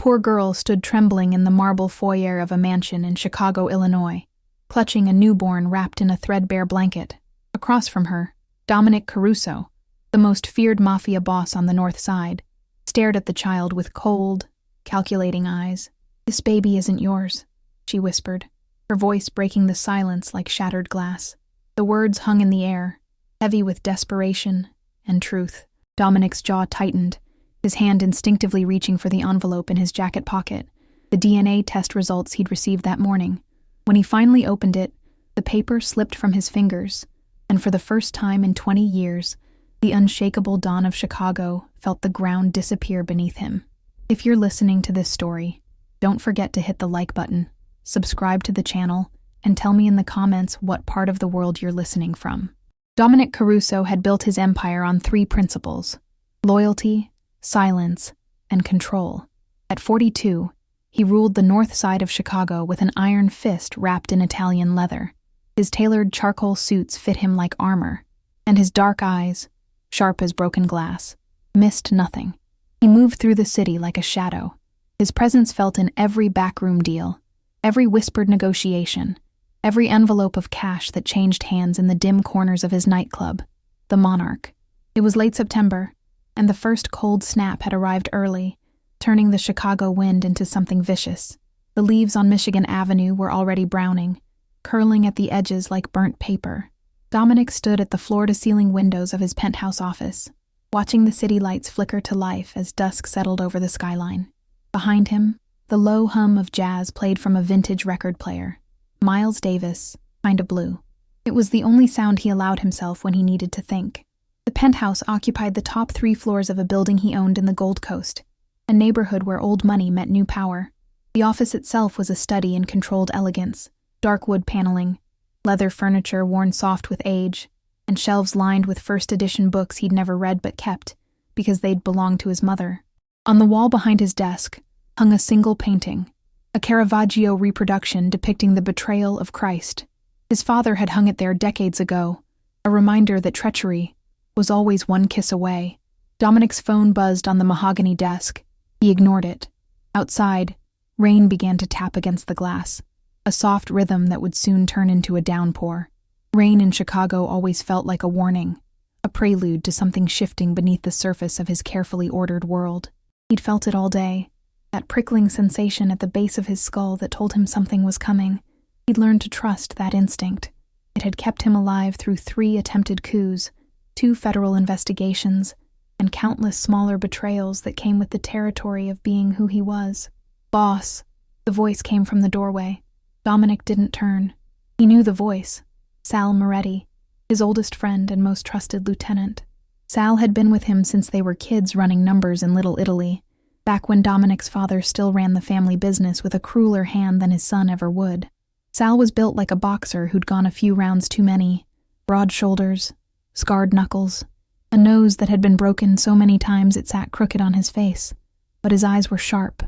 poor girl stood trembling in the marble foyer of a mansion in Chicago, Illinois, clutching a newborn wrapped in a threadbare blanket. Across from her, Dominic Caruso, the most feared Mafia boss on the North Side, stared at the child with cold, calculating eyes. "This baby isn't yours," she whispered, her voice breaking the silence like shattered glass. The words hung in the air, heavy with desperation and truth. Dominic's jaw tightened, his hand instinctively reaching for the envelope in his jacket pocket, the DNA test results he'd received that morning. When he finally opened it, the paper slipped from his fingers, and for the first time in 20 years, the unshakable Don of Chicago felt the ground disappear beneath him. If you're listening to this story, don't forget to hit the like button, subscribe to the channel, and tell me in the comments what part of the world you're listening from. Dominic Caruso had built his empire on 3 principles: loyalty, silence, and control. At 42, he ruled the north side of Chicago with an iron fist wrapped in Italian leather. His tailored charcoal suits fit him like armor, and his dark eyes, sharp as broken glass, missed nothing. He moved through the city like a shadow. His presence felt in every backroom deal, every whispered negotiation, every envelope of cash that changed hands in the dim corners of his nightclub, the Monarch. It was late September, and the first cold snap had arrived early, turning the Chicago wind into something vicious. The leaves on Michigan Avenue were already browning, curling at the edges like burnt paper. Dominic stood at the floor-to-ceiling windows of his penthouse office, watching the city lights flicker to life as dusk settled over the skyline. Behind him, the low hum of jazz played from a vintage record player. Miles Davis, Kinda Blue. It was the only sound he allowed himself when he needed to think. The penthouse occupied the top 3 floors of a building he owned in the Gold Coast, a neighborhood where old money met new power. The office itself was a study in controlled elegance, dark wood paneling, leather furniture worn soft with age, and shelves lined with first-edition books he'd never read but kept, because they'd belonged to his mother. On the wall behind his desk hung a single painting, a Caravaggio reproduction depicting the betrayal of Christ. His father had hung it there decades ago, a reminder that treachery was always one kiss away. Dominic's phone buzzed on the mahogany desk. He ignored it. Outside, rain began to tap against the glass, a soft rhythm that would soon turn into a downpour. Rain in Chicago always felt like a warning, a prelude to something shifting beneath the surface of his carefully ordered world. He'd felt it all day, that prickling sensation at the base of his skull that told him something was coming. He'd learned to trust that instinct. It had kept him alive through 3 attempted coups, 2 federal investigations, and countless smaller betrayals that came with the territory of being who he was. "Boss," the voice came from the doorway. Dominic didn't turn. He knew the voice. Sal Moretti, his oldest friend and most trusted lieutenant. Sal had been with him since they were kids running numbers in Little Italy, back when Dominic's father still ran the family business with a crueler hand than his son ever would. Sal was built like a boxer who'd gone a few rounds too many. Broad shoulders, scarred knuckles, a nose that had been broken so many times it sat crooked on his face. But his eyes were sharp,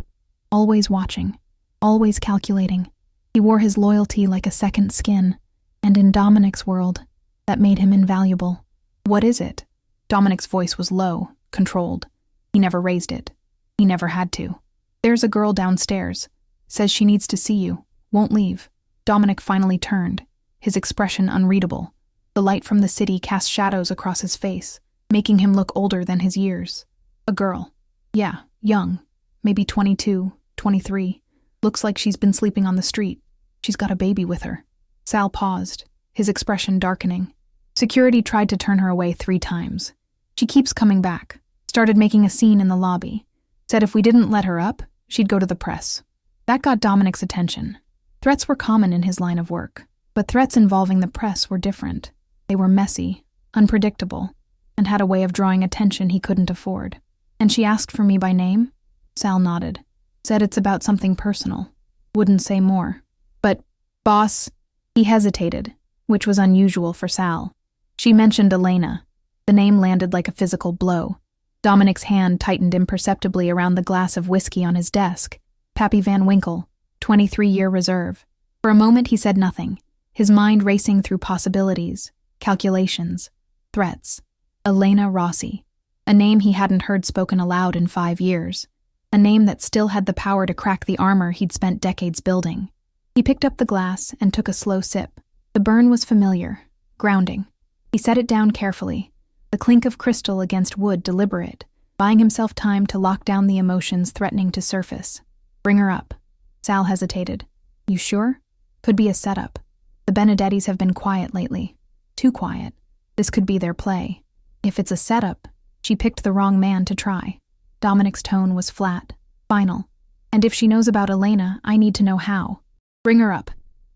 always watching, always calculating. He wore his loyalty like a second skin, and in Dominic's world, that made him invaluable. "What is it?" Dominic's voice was low, controlled. He never raised it. He never had to. "There's a girl downstairs. Says she needs to see you. Won't leave." Dominic finally turned, his expression unreadable. The light from the city cast shadows across his face, making him look older than his years. "A girl. Yeah, young. Maybe 22, 23. Looks like she's been sleeping on the street. She's got a baby with her." Sal paused, his expression darkening. "Security tried to turn her away 3 times. She keeps coming back. Started making a scene in the lobby. Said if we didn't let her up, she'd go to the press." That got Dominic's attention. Threats were common in his line of work, but threats involving the press were different. They were messy, unpredictable, and had a way of drawing attention he couldn't afford. "And she asked for me by name?" Sal nodded. "Said it's about something personal. Wouldn't say more. But, boss..." He hesitated, which was unusual for Sal. "She mentioned Elena." The name landed like a physical blow. Dominic's hand tightened imperceptibly around the glass of whiskey on his desk. Pappy Van Winkle, 23-year reserve. For a moment he said nothing, his mind racing through possibilities, calculations, threats. Elena Rossi, a name he hadn't heard spoken aloud in 5 years. a name that still had the power to crack the armor he'd spent decades building. He picked up the glass and took a slow sip. The burn was familiar, grounding. He set it down carefully, the clink of crystal against wood deliberate, buying himself time to lock down the emotions threatening to surface. "Bring her up." Sal hesitated. "You sure? Could be a setup. The Benedettis have been quiet lately. Too quiet. This could be their play. If it's a setup, she picked the wrong man to try." Dominic's tone was flat, final. "And if she knows about Elena, I need to know how. Bring her up,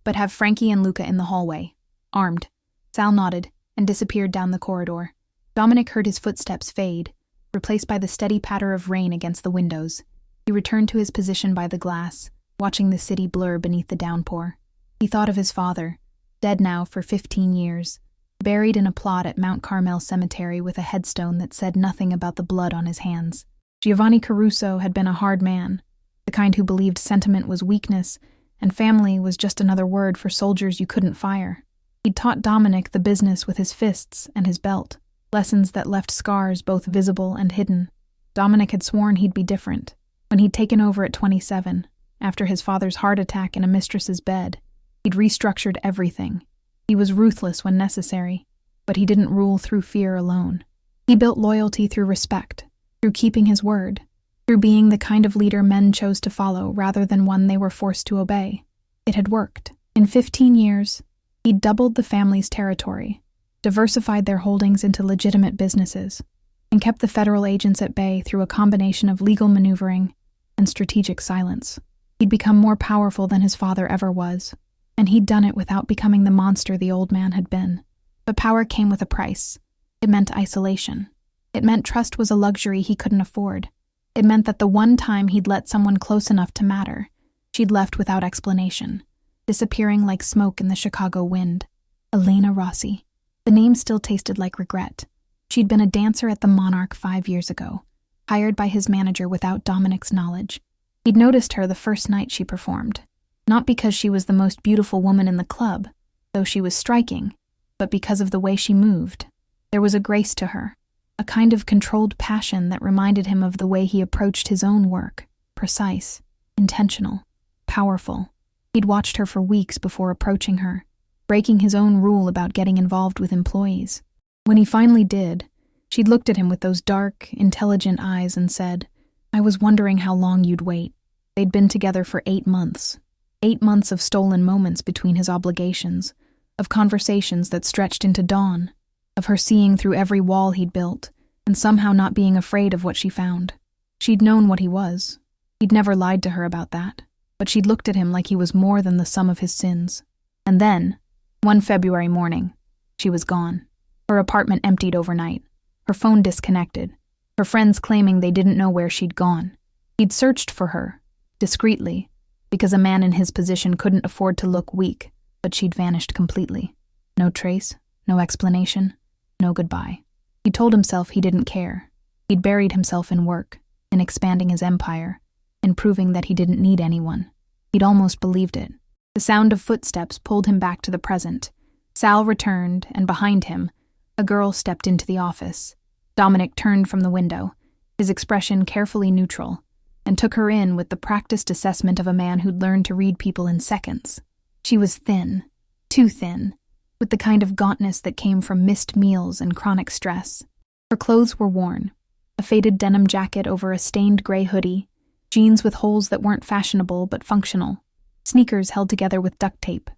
but have Frankie and Luca in the hallway, armed." Sal nodded and disappeared down the corridor. Dominic heard his footsteps fade, replaced by the steady patter of rain against the windows. He returned to his position by the glass, watching the city blur beneath the downpour. He thought of his father, dead now for 15 years, buried in a plot at Mount Carmel Cemetery with a headstone that said nothing about the blood on his hands. Giovanni Caruso had been a hard man, the kind who believed sentiment was weakness and family was just another word for soldiers you couldn't fire. He'd taught Dominic the business with his fists and his belt, lessons that left scars both visible and hidden. Dominic had sworn he'd be different. When he'd taken over at 27, after his father's heart attack in a mistress's bed, he'd restructured everything. He was ruthless when necessary, but he didn't rule through fear alone. He built loyalty through respect, through keeping his word, through being the kind of leader men chose to follow rather than one they were forced to obey. It had worked. In 15 years, he'd doubled the family's territory, diversified their holdings into legitimate businesses, and kept the federal agents at bay through a combination of legal maneuvering and strategic silence. He'd become more powerful than his father ever was, and he'd done it without becoming the monster the old man had been. But power came with a price. It meant isolation. It meant trust was a luxury he couldn't afford. It meant that the one time he'd let someone close enough to matter, she'd left without explanation, disappearing like smoke in the Chicago wind. Elena Rossi. The name still tasted like regret. She'd been a dancer at the Monarch 5 years ago, hired by his manager without Dominic's knowledge. He'd noticed her the first night she performed, not because she was the most beautiful woman in the club, though she was striking, but because of the way she moved. There was a grace to her, a kind of controlled passion that reminded him of the way he approached his own work, precise, intentional, powerful. He'd watched her for weeks before approaching her, breaking his own rule about getting involved with employees. When he finally did, she'd looked at him with those dark, intelligent eyes and said, "I was wondering how long you'd wait." They'd been together for 8 months. 8 months of stolen moments between his obligations, of conversations that stretched into dawn, of her seeing through every wall he'd built, and somehow not being afraid of what she found. She'd known what he was. He'd never lied to her about that, but she'd looked at him like he was more than the sum of his sins. And then, one February morning, she was gone. Her apartment emptied overnight, her phone disconnected, her friends claiming they didn't know where she'd gone. He'd searched for her, discreetly, because a man in his position couldn't afford to look weak, but she'd vanished completely. No trace, no explanation, no goodbye. He told himself he didn't care. He'd buried himself in work, in expanding his empire, in proving that he didn't need anyone. He'd almost believed it. The sound of footsteps pulled him back to the present. Sal returned, and behind him, a girl stepped into the office. Dominic turned from the window, his expression carefully neutral, and took her in with the practiced assessment of a man who'd learned to read people in seconds. She was thin, too thin, with the kind of gauntness that came from missed meals and chronic stress. Her clothes were worn, a faded denim jacket over a stained gray hoodie, jeans with holes that weren't fashionable but functional, sneakers held together with duct tape.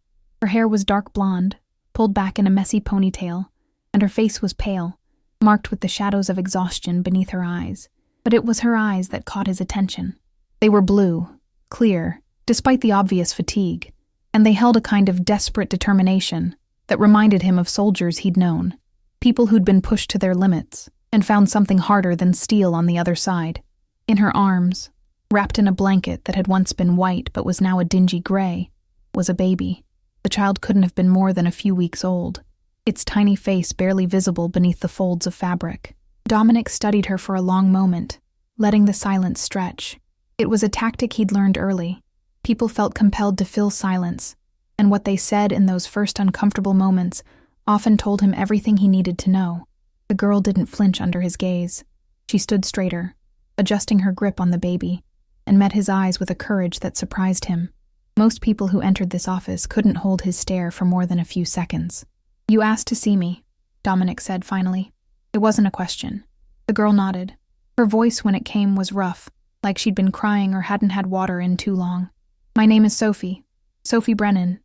Her hair was dark blonde, pulled back in a messy ponytail, and her face was pale, marked with the shadows of exhaustion beneath her eyes. But it was her eyes that caught his attention. They were blue, clear, despite the obvious fatigue, and they held a kind of desperate determination that reminded him of soldiers he'd known, people who'd been pushed to their limits and found something harder than steel on the other side. In her arms, wrapped in a blanket that had once been white but was now a dingy gray, was a baby. The child couldn't have been more than a few weeks old, its tiny face barely visible beneath the folds of fabric. Dominic studied her for a long moment, letting the silence stretch. It was a tactic he'd learned early. People felt compelled to fill silence, and what they said in those first uncomfortable moments often told him everything he needed to know. The girl didn't flinch under his gaze. She stood straighter, adjusting her grip on the baby, and met his eyes with a courage that surprised him. Most people who entered this office couldn't hold his stare for more than a few seconds. "You asked to see me," Dominic said finally. It wasn't a question. The girl nodded. Her voice when it came was rough, like she'd been crying or hadn't had water in too long. "My name is Sophie. Sophie Brennan.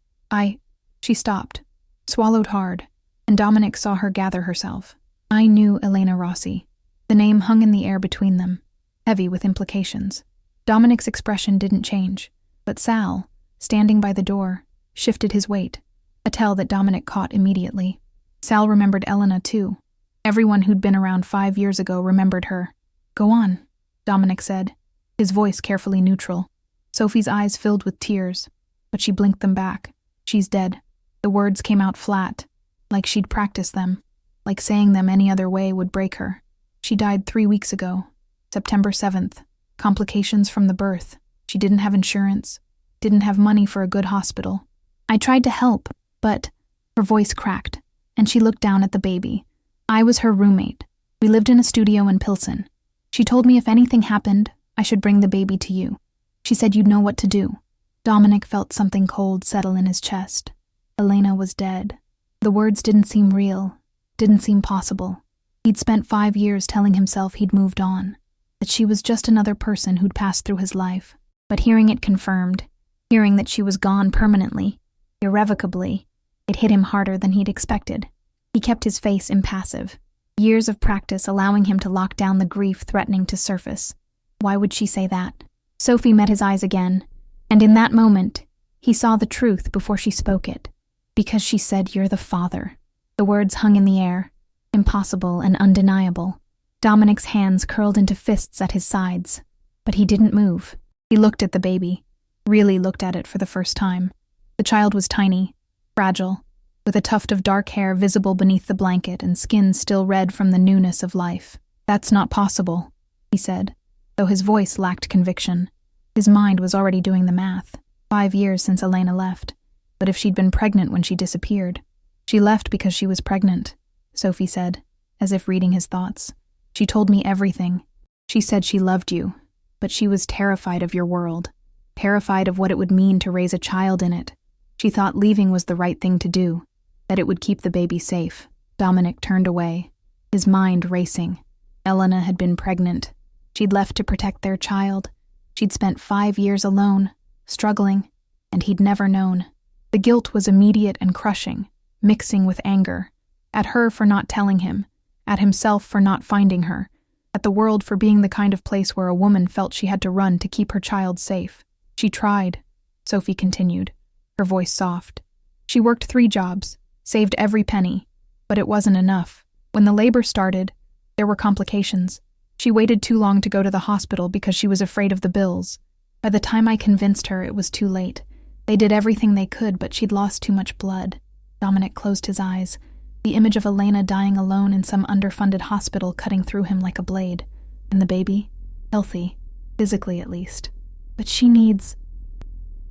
She stopped, swallowed hard, and Dominic saw her gather herself. "I knew Elena Rossi." The name hung in the air between them, heavy with implications. Dominic's expression didn't change, but Sal, standing by the door, shifted his weight, a tell that Dominic caught immediately. Sal remembered Elena too. Everyone who'd been around 5 years ago remembered her. "Go on," Dominic said, his voice carefully neutral. Sophie's eyes filled with tears, but she blinked them back. "She's dead." The words came out flat, like she'd practiced them, like saying them any other way would break her. "She died 3 weeks ago, September 7th. Complications from the birth. She didn't have insurance, didn't have money for a good hospital. I tried to help, but..." Her voice cracked, and she looked down at the baby. "I was her roommate. We lived in a studio in Pilsen. She told me if anything happened, I should bring the baby to you. She said you'd know what to do." Dominic felt something cold settle in his chest. Elena was dead. The words didn't seem real, didn't seem possible. He'd spent 5 years telling himself he'd moved on, that she was just another person who'd passed through his life. But hearing it confirmed, hearing that she was gone permanently, irrevocably, it hit him harder than he'd expected. He kept his face impassive, years of practice allowing him to lock down the grief threatening to surface. Why would she say that? Sophie met his eyes again, and in that moment, he saw the truth before she spoke it. "Because she said you're the father." The words hung in the air, impossible and undeniable. Dominic's hands curled into fists at his sides, but he didn't move. He looked at the baby, really looked at it for the first time. The child was tiny, fragile, with a tuft of dark hair visible beneath the blanket and skin still red from the newness of life. "That's not possible," he said, though his voice lacked conviction. His mind was already doing the math. 5 years since Elena left. But if she'd been pregnant when she disappeared. "She left because she was pregnant," Sophie said, as if reading his thoughts. "She told me everything. She said she loved you, but she was terrified of your world, terrified of what it would mean to raise a child in it. She thought leaving was the right thing to do, that it would keep the baby safe." Dominic turned away, his mind racing. Elena had been pregnant. She'd left to protect their child. She'd spent 5 years alone, struggling, and he'd never known. The guilt was immediate and crushing, mixing with anger, at her for not telling him, at himself for not finding her, at the world for being the kind of place where a woman felt she had to run to keep her child safe. "She tried," Sophie continued, her voice soft. "She worked 3 jobs, saved every penny, but it wasn't enough. When the labor started, there were complications. She waited too long to go to the hospital because she was afraid of the bills. By the time I convinced her, it was too late. They did everything they could, but she'd lost too much blood." Dominic closed his eyes, the image of Elena dying alone in some underfunded hospital cutting through him like a blade. And the baby? Healthy, physically at least. "But she needs..."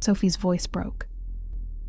Sophie's voice broke.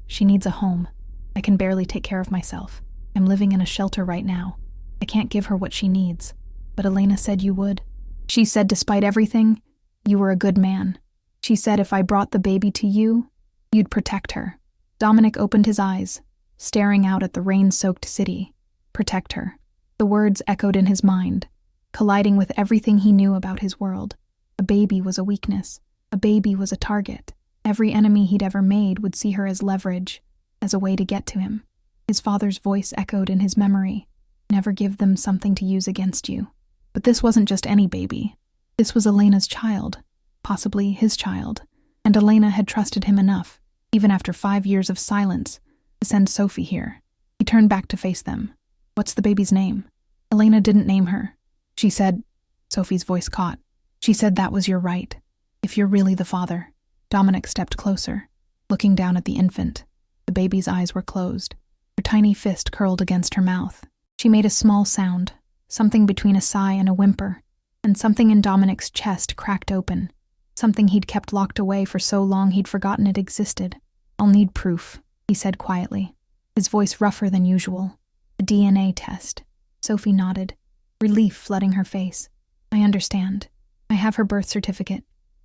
"She needs a home. I can barely take care of myself. I'm living in a shelter right now. I can't give her what she needs. But Elena said you would. She said despite everything, you were a good man. She said if I brought the baby to you, you'd protect her." Dominic opened his eyes, staring out at the rain-soaked city. Protect her. The words echoed in his mind, colliding with everything he knew about his world. A baby was a weakness. A baby was a target. Every enemy he'd ever made would see her as leverage, as a way to get to him. His father's voice echoed in his memory. "Never give them something to use against you." But this wasn't just any baby. This was Elena's child, possibly his child, and Elena had trusted him enough, even after 5 years of silence, to send Sophie here. He turned back to face them. "What's the baby's name?" "Elena didn't name her. She said..." Sophie's voice caught. "She said that was your right, if you're really the father." Dominic stepped closer, looking down at the infant. The baby's eyes were closed. Her tiny fist curled against her mouth. She made a small sound, something between a sigh and a whimper, and something in Dominic's chest cracked open, something he'd kept locked away for so long he'd forgotten it existed. "I'll need proof," he said quietly, his voice rougher than usual. "A DNA test." Sophie nodded, relief flooding her face. "I understand. I have her birth certificate.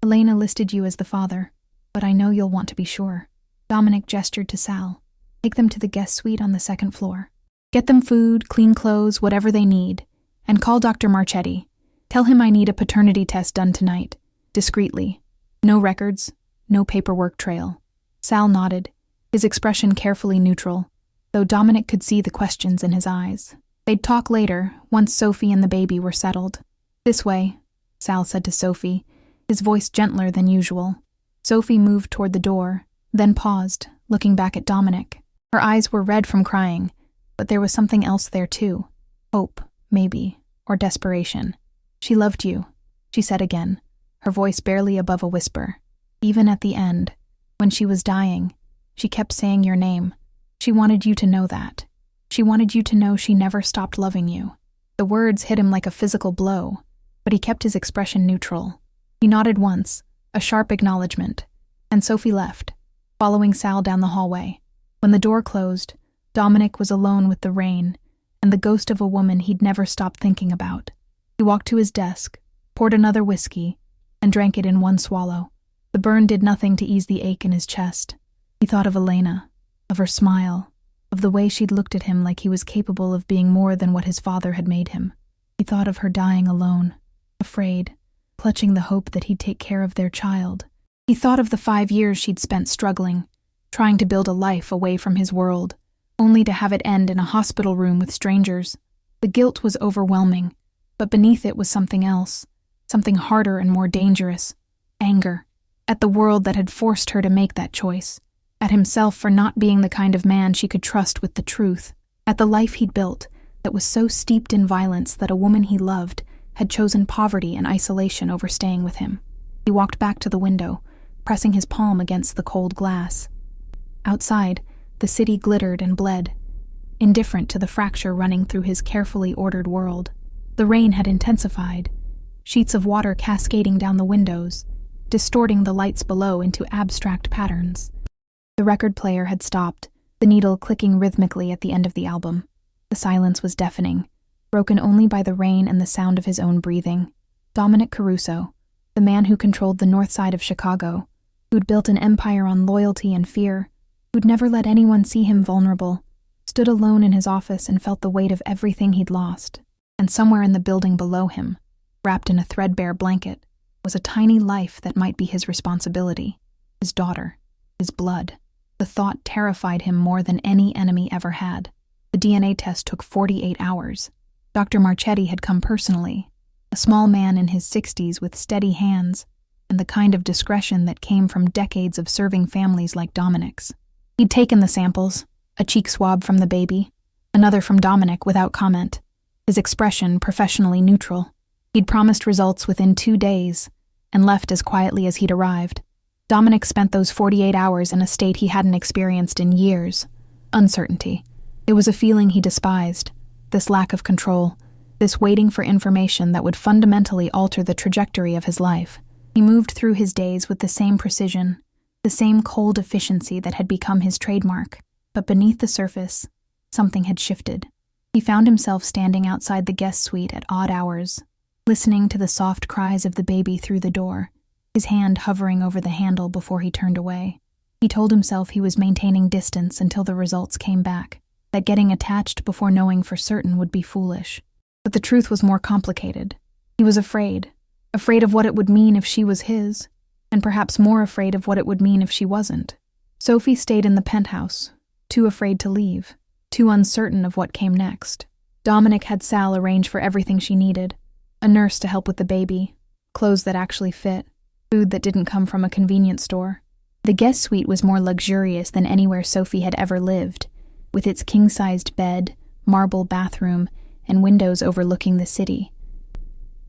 Elena listed you as the father, but I know you'll want to be sure. Dominic gestured to Sal. Take them to the guest suite on the second floor. Get them food, clean clothes, whatever they need, and call Dr. Marchetti. Tell him I need a paternity test done tonight, discreetly. No records, no paperwork trail. Sal nodded, his expression carefully neutral, though Dominic could see the questions in his eyes. They'd talk later, once Sophie and the baby were settled. This way, Sal said to Sophie, his voice gentler than usual. Sophie moved toward the door, then paused, looking back at Dominic. Her eyes were red from crying, but there was something else there too. Hope, maybe, or desperation. She loved you, she said again, her voice barely above a whisper. Even at the end, when she was dying, she kept saying your name. She wanted you to know that. She wanted you to know she never stopped loving you. The words hit him like a physical blow, but he kept his expression neutral. He nodded once, a sharp acknowledgement, and Sophie left, following Sal down the hallway. When the door closed, Dominic was alone with the rain and the ghost of a woman he'd never stopped thinking about. He walked to his desk, poured another whiskey, and drank it in one swallow. The burn did nothing to ease the ache in his chest. He thought of Elena, of her smile, of the way she'd looked at him like he was capable of being more than what his father had made him. He thought of her dying alone, afraid, clutching the hope that he'd take care of their child. He thought of the 5 years she'd spent struggling, trying to build a life away from his world, only to have it end in a hospital room with strangers. The guilt was overwhelming, but beneath it was something else, something harder and more dangerous. Anger, at the world that had forced her to make that choice, at himself for not being the kind of man she could trust with the truth, at the life he'd built that was so steeped in violence that a woman he loved had chosen poverty and isolation over staying with him. He walked back to the window, pressing his palm against the cold glass. Outside, the city glittered and bled, indifferent to the fracture running through his carefully ordered world. The rain had intensified, sheets of water cascading down the windows, distorting the lights below into abstract patterns. The record player had stopped, the needle clicking rhythmically at the end of the album. The silence was deafening, broken only by the rain and the sound of his own breathing. Dominic Caruso, the man who controlled the north side of Chicago, who'd built an empire on loyalty and fear, who'd never let anyone see him vulnerable, stood alone in his office and felt the weight of everything he'd lost. And somewhere in the building below him, wrapped in a threadbare blanket, was a tiny life that might be his responsibility, his daughter, his blood. The thought terrified him more than any enemy ever had. The DNA test took 48 hours. Dr. Marchetti had come personally, a small man in his 60s with steady hands and the kind of discretion that came from decades of serving families like Dominic's. He'd taken the samples, a cheek swab from the baby, another from Dominic without comment, his expression professionally neutral. He'd promised results within 2 days and left as quietly as he'd arrived. Dominic spent those 48 hours in a state he hadn't experienced in years. Uncertainty. It was a feeling he despised, this lack of control, this waiting for information that would fundamentally alter the trajectory of his life. He moved through his days with the same precision, the same cold efficiency that had become his trademark, but beneath the surface, something had shifted. He found himself standing outside the guest suite at odd hours, listening to the soft cries of the baby through the door, his hand hovering over the handle before he turned away. He told himself he was maintaining distance until the results came back, that getting attached before knowing for certain would be foolish. But the truth was more complicated. He was afraid of what it would mean if she was his, and perhaps more afraid of what it would mean if she wasn't. Sophie stayed in the penthouse, too afraid to leave, too uncertain of what came next. Dominic had Sal arrange for everything she needed, a nurse to help with the baby, clothes that actually fit, food that didn't come from a convenience store. The guest suite was more luxurious than anywhere Sophie had ever lived, with its king-sized bed, marble bathroom, and windows overlooking the city.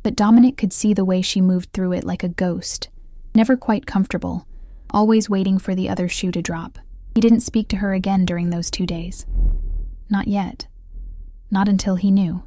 But Dominic could see the way she moved through it like a ghost, never quite comfortable, always waiting for the other shoe to drop. He didn't speak to her again during those 2 days. Not yet. Not until he knew.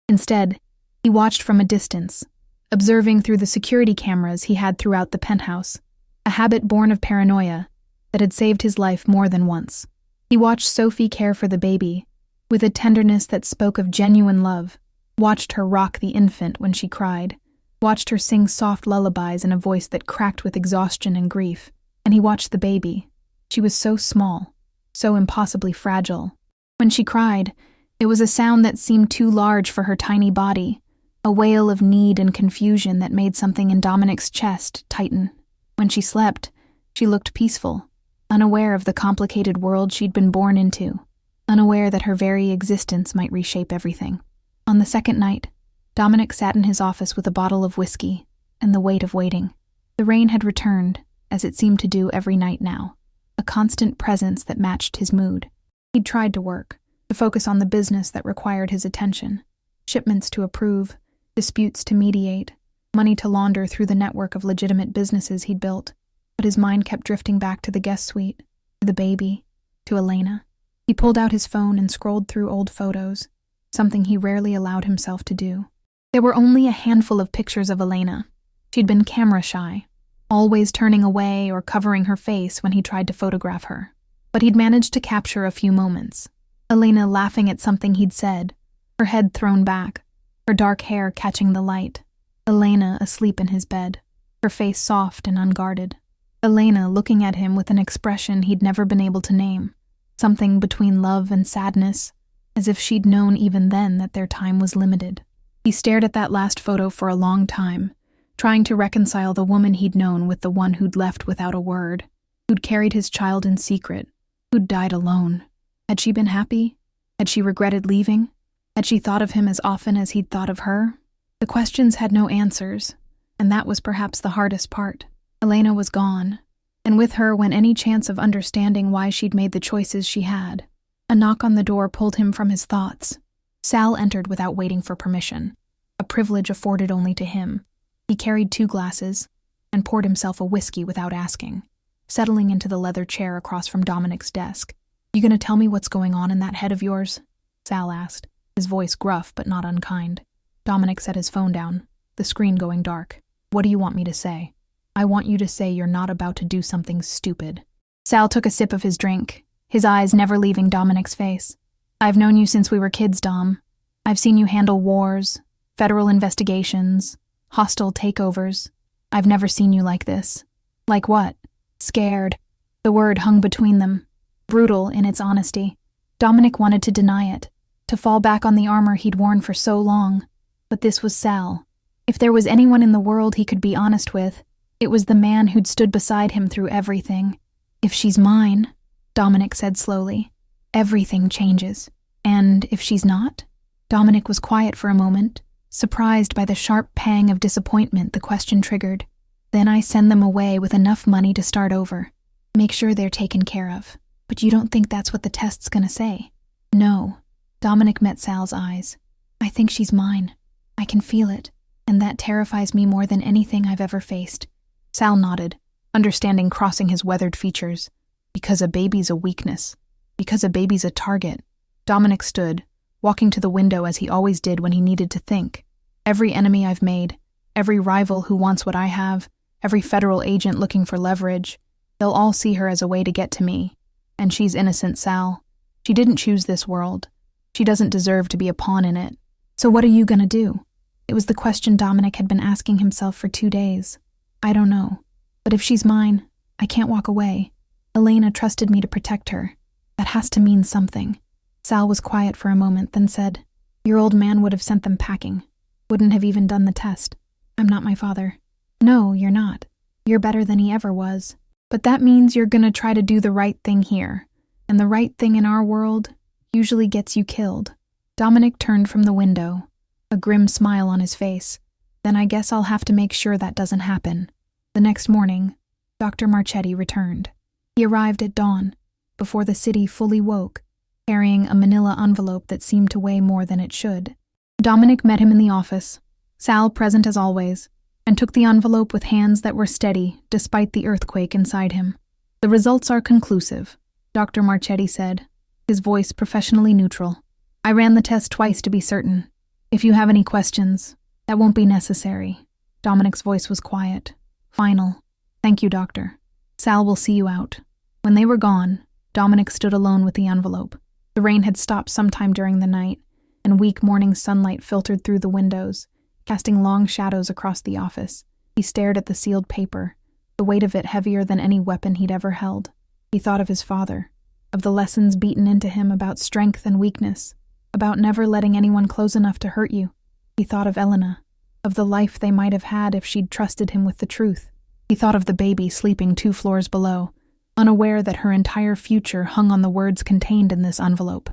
Instead, he watched from a distance, observing through the security cameras he had throughout the penthouse, a habit born of paranoia that had saved his life more than once. He watched Sophie care for the baby, with a tenderness that spoke of genuine love, watched her rock the infant when she cried, Watched her sing soft lullabies in a voice that cracked with exhaustion and grief, and he watched the baby. She was so small, so impossibly fragile. When she cried, it was a sound that seemed too large for her tiny body, a wail of need and confusion that made something in Dominic's chest tighten. When she slept, she looked peaceful, unaware of the complicated world she'd been born into, unaware that her very existence might reshape everything. On the second night, Dominic sat in his office with a bottle of whiskey and the weight of waiting. The rain had returned, as it seemed to do every night now, a constant presence that matched his mood. He'd tried to work, to focus on the business that required his attention, shipments to approve, disputes to mediate, money to launder through the network of legitimate businesses he'd built, but his mind kept drifting back to the guest suite, to the baby, to Elena. He pulled out his phone and scrolled through old photos, something he rarely allowed himself to do. There were only a handful of pictures of Elena. She'd been camera shy, always turning away or covering her face when he tried to photograph her. But he'd managed to capture a few moments. Elena laughing at something he'd said, her head thrown back, her dark hair catching the light. Elena asleep in his bed, her face soft and unguarded. Elena looking at him with an expression he'd never been able to name, something between love and sadness, as if she'd known even then that their time was limited. He stared at that last photo for a long time, trying to reconcile the woman he'd known with the one who'd left without a word, who'd carried his child in secret, who'd died alone. Had she been happy? Had she regretted leaving? Had she thought of him as often as he'd thought of her? The questions had no answers, and that was perhaps the hardest part. Elena was gone, and with her went any chance of understanding why she'd made the choices she had. A knock on the door pulled him from his thoughts. Sal entered without waiting for permission, a privilege afforded only to him. He carried 2 glasses and poured himself a whiskey without asking, settling into the leather chair across from Dominic's desk. "You gonna tell me what's going on in that head of yours?" Sal asked, his voice gruff but not unkind. Dominic set his phone down, the screen going dark. "What do you want me to say?" "I want you to say you're not about to do something stupid." Sal took a sip of his drink, his eyes never leaving Dominic's face. "I've known you since we were kids, Dom. I've seen you handle wars, federal investigations, hostile takeovers. I've never seen you like this." "Like what?" "Scared." The word hung between them, brutal in its honesty. Dominic wanted to deny it, to fall back on the armor he'd worn for so long. But this was Sal. If there was anyone in the world he could be honest with, it was the man who'd stood beside him through everything. "If she's mine," Dominic said slowly, "everything changes. And if she's not?" Dominic was quiet for a moment, surprised by the sharp pang of disappointment the question triggered. "Then I send them away with enough money to start over. Make sure they're taken care of. But you don't think that's what the test's gonna say?" "No." Dominic met Sal's eyes. "I think she's mine. I can feel it, and that terrifies me more than anything I've ever faced." Sal nodded, understanding crossing his weathered features. "Because a baby's a weakness. Because a baby's a target." Dominic stood, walking to the window as he always did when he needed to think. "Every enemy I've made, every rival who wants what I have, every federal agent looking for leverage, they'll all see her as a way to get to me. And she's innocent, Sal. She didn't choose this world. She doesn't deserve to be a pawn in it. So what are you gonna do?" It was the question Dominic had been asking himself for 2 days. "I don't know. But if she's mine, I can't walk away. Elena trusted me to protect her. That has to mean something." Sal was quiet for a moment, then said, "Your old man would have sent them packing. Wouldn't have even done the test. I'm not my father." "No, you're not. You're better than he ever was. But that means you're gonna try to do the right thing here. And the right thing in our world usually gets you killed." Dominic turned from the window, a grim smile on his face. "Then I guess I'll have to make sure that doesn't happen." The next morning, Dr. Marchetti returned. He arrived at dawn, before the city fully woke, carrying a manila envelope that seemed to weigh more than it should. Dominic met him in the office, Sal present as always, and took the envelope with hands that were steady despite the earthquake inside him. "The results are conclusive," Dr. Marchetti said, his voice professionally neutral. "I ran the test twice to be certain. If you have any questions, that won't be necessary." Dominic's voice was quiet, final. "Thank you, doctor. Sal will see you out." When they were gone, Dominic stood alone with the envelope. The rain had stopped sometime during the night, and weak morning sunlight filtered through the windows, casting long shadows across the office. He stared at the sealed paper, the weight of it heavier than any weapon he'd ever held. He thought of his father, of the lessons beaten into him about strength and weakness, about never letting anyone close enough to hurt you. He thought of Elena, of the life they might have had if she'd trusted him with the truth. He thought of the baby sleeping 2 floors below, unaware that her entire future hung on the words contained in this envelope.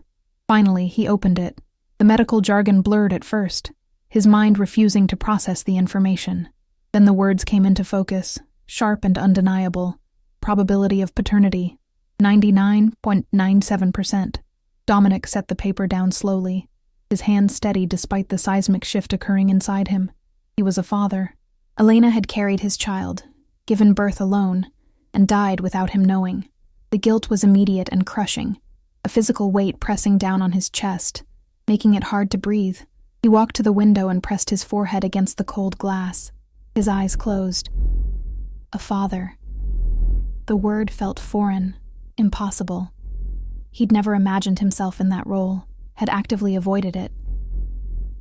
Finally, he opened it. The medical jargon blurred at first, his mind refusing to process the information. Then the words came into focus, sharp and undeniable. Probability of paternity, 99.97%. Dominic set the paper down slowly, his hand steady despite the seismic shift occurring inside him. He was a father. Elena had carried his child, given birth alone, and died without him knowing. The guilt was immediate and crushing, a physical weight pressing down on his chest, making it hard to breathe. He walked to the window and pressed his forehead against the cold glass. His eyes closed. A father. The word felt foreign, impossible. He'd never imagined himself in that role, had actively avoided it.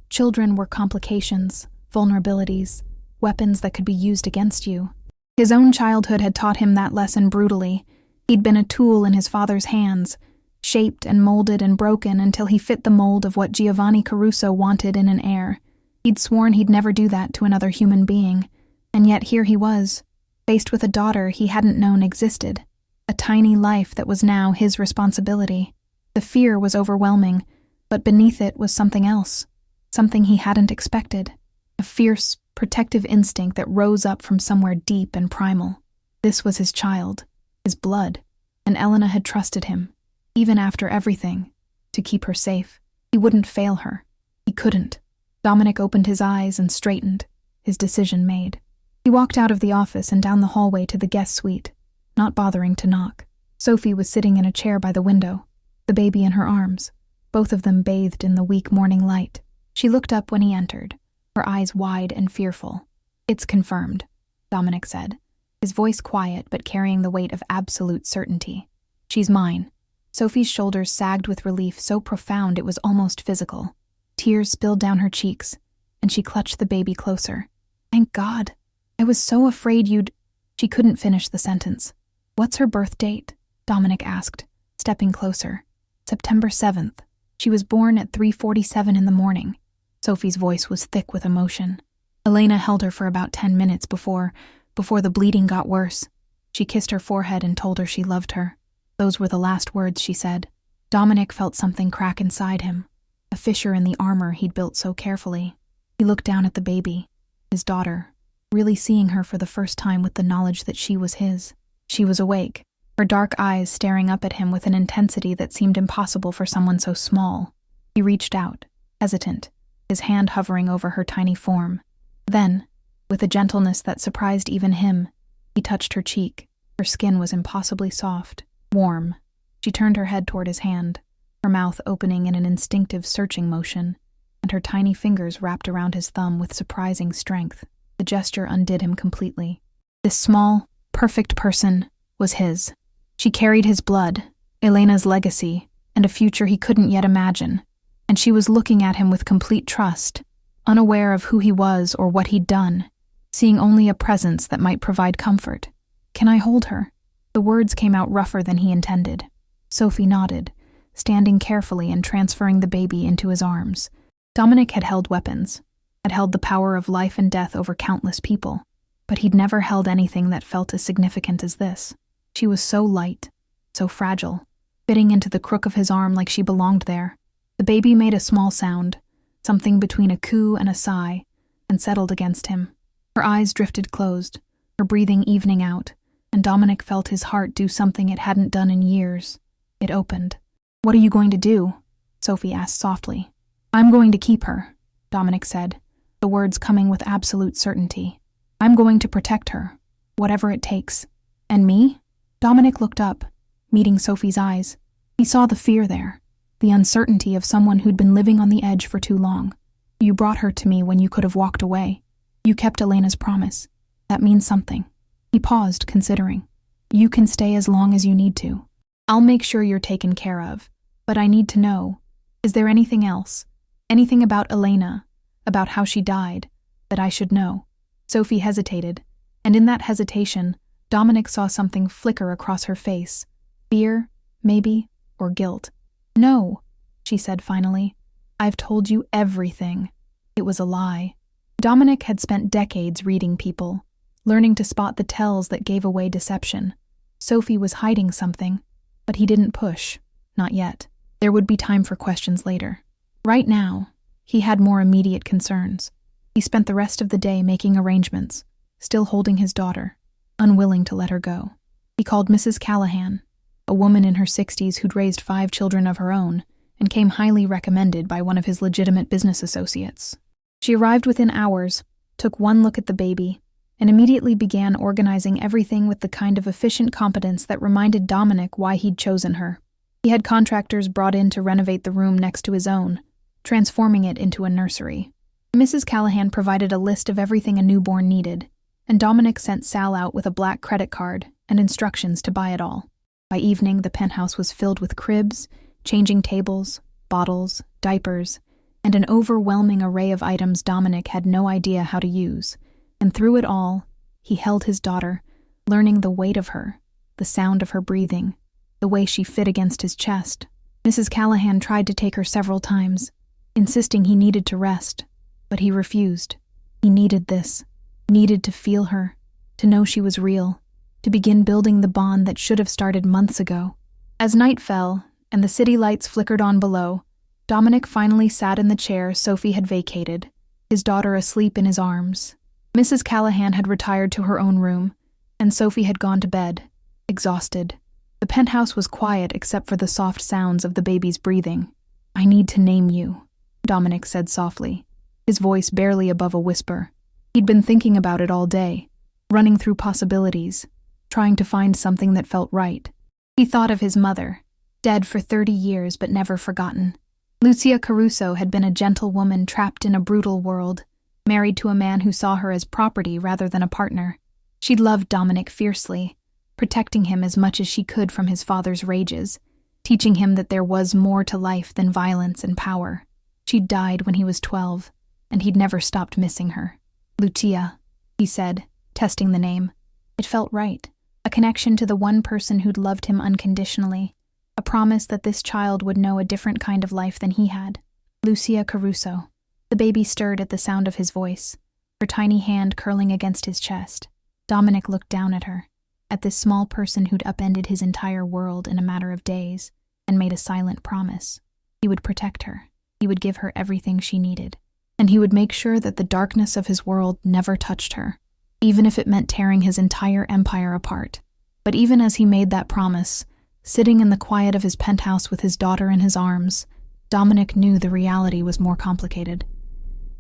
Children were complications, vulnerabilities, weapons that could be used against you. His own childhood had taught him that lesson brutally. He'd been a tool in his father's hands, shaped and molded and broken until he fit the mold of what Giovanni Caruso wanted in an heir. He'd sworn he'd never do that to another human being, and yet here he was, faced with a daughter he hadn't known existed, a tiny life that was now his responsibility. The fear was overwhelming, but beneath it was something else, something he hadn't expected, a fierce, protective instinct that rose up from somewhere deep and primal. This was his child, his blood, and Elena had trusted him, even after everything, to keep her safe. He wouldn't fail her. He couldn't. Dominic opened his eyes and straightened, his decision made. He walked out of the office and down the hallway to the guest suite, not bothering to knock. Sophie was sitting in a chair by the window, the baby in her arms, both of them bathed in the weak morning light. She looked up when he entered, her eyes wide and fearful. "It's confirmed," Dominic said, his voice quiet but carrying the weight of absolute certainty. "She's mine." Sophie's shoulders sagged with relief so profound it was almost physical. Tears spilled down her cheeks, and she clutched the baby closer. "Thank God. I was so afraid you'd—" She couldn't finish the sentence. "What's her birth date?" Dominic asked, stepping closer. "September 7th. She was born at 3:47 in the morning." Sophie's voice was thick with emotion. Elena held her for about 10 minutes before the bleeding got worse. She kissed her forehead and told her she loved her. Those were the last words she said. Dominic felt something crack inside him, a fissure in the armor he'd built so carefully. He looked down at the baby, his daughter, really seeing her for the first time with the knowledge that she was his. She was awake, her dark eyes staring up at him with an intensity that seemed impossible for someone so small. He reached out, hesitant, his hand hovering over her tiny form. Then, with a gentleness that surprised even him, he touched her cheek. Her skin was impossibly soft, warm. She turned her head toward his hand, her mouth opening in an instinctive searching motion, and her tiny fingers wrapped around his thumb with surprising strength. The gesture undid him completely. This small, perfect person was his. She carried his blood, Elena's legacy, and a future he couldn't yet imagine, and she was looking at him with complete trust, unaware of who he was or what he'd done, seeing only a presence that might provide comfort. "Can I hold her?" The words came out rougher than he intended. Sophie nodded, standing carefully and transferring the baby into his arms. Dominic had held weapons, had held the power of life and death over countless people, but he'd never held anything that felt as significant as this. She was so light, so fragile, fitting into the crook of his arm like she belonged there. The baby made a small sound, something between a coo and a sigh, and settled against him. Her eyes drifted closed, her breathing evening out, and Dominic felt his heart do something it hadn't done in years. It opened. "What are you going to do?" Sophie asked softly. "I'm going to keep her," Dominic said, the words coming with absolute certainty. "I'm going to protect her, whatever it takes." "And me?" Dominic looked up, meeting Sophie's eyes. He saw the fear there, the uncertainty of someone who'd been living on the edge for too long. "You brought her to me when you could have walked away. You kept Elena's promise. That means something." He paused, considering. "You can stay as long as you need to. I'll make sure you're taken care of, but I need to know, is there anything else? Anything about Elena, about how she died, that I should know. Sophie hesitated, and in that hesitation, Dominic saw something flicker across her face. Fear, maybe, or guilt. No, she said finally. I've told you everything. It was a lie. Dominic had spent decades reading people, learning to spot the tells that gave away deception. Sophie was hiding something, but he didn't push. Not yet. There would be time for questions later. Right now, he had more immediate concerns. He spent the rest of the day making arrangements, still holding his daughter, unwilling to let her go. He called Mrs. Callahan, a woman in her 60s who'd raised 5 children of her own and came highly recommended by one of his legitimate business associates. She arrived within hours, took one look at the baby, and immediately began organizing everything with the kind of efficient competence that reminded Dominic why he'd chosen her. He had contractors brought in to renovate the room next to his own, transforming it into a nursery. Mrs. Callahan provided a list of everything a newborn needed, and Dominic sent Sal out with a black credit card and instructions to buy it all. By evening, the penthouse was filled with cribs, changing tables, bottles, diapers, and an overwhelming array of items Dominic had no idea how to use. And through it all, he held his daughter, learning the weight of her, the sound of her breathing, the way she fit against his chest. Mrs. Callahan tried to take her several times, insisting he needed to rest, but he refused. He needed this, needed to feel her, to know she was real, to begin building the bond that should have started months ago. As night fell, and the city lights flickered on below, Dominic finally sat in the chair Sophie had vacated, his daughter asleep in his arms. Mrs. Callahan had retired to her own room, and Sophie had gone to bed, exhausted. The penthouse was quiet except for the soft sounds of the baby's breathing. I need to name you, Dominic said softly, his voice barely above a whisper. He'd been thinking about it all day, running through possibilities, trying to find something that felt right. He thought of his mother, dead for 30 years but never forgotten. Lucia Caruso had been a gentle woman trapped in a brutal world, married to a man who saw her as property rather than a partner. She'd loved Dominic fiercely, protecting him as much as she could from his father's rages, teaching him that there was more to life than violence and power. She'd died when he was 12, and he'd never stopped missing her. Lucia, he said, testing the name. It felt right, a connection to the one person who'd loved him unconditionally, a promise that this child would know a different kind of life than he had. Lucia Caruso. The baby stirred at the sound of his voice, her tiny hand curling against his chest. Dominic looked down at her, at this small person who'd upended his entire world in a matter of days, and made a silent promise. He would protect her. He would give her everything she needed. And he would make sure that the darkness of his world never touched her, even if it meant tearing his entire empire apart. But even as he made that promise, sitting in the quiet of his penthouse with his daughter in his arms, Dominic knew the reality was more complicated.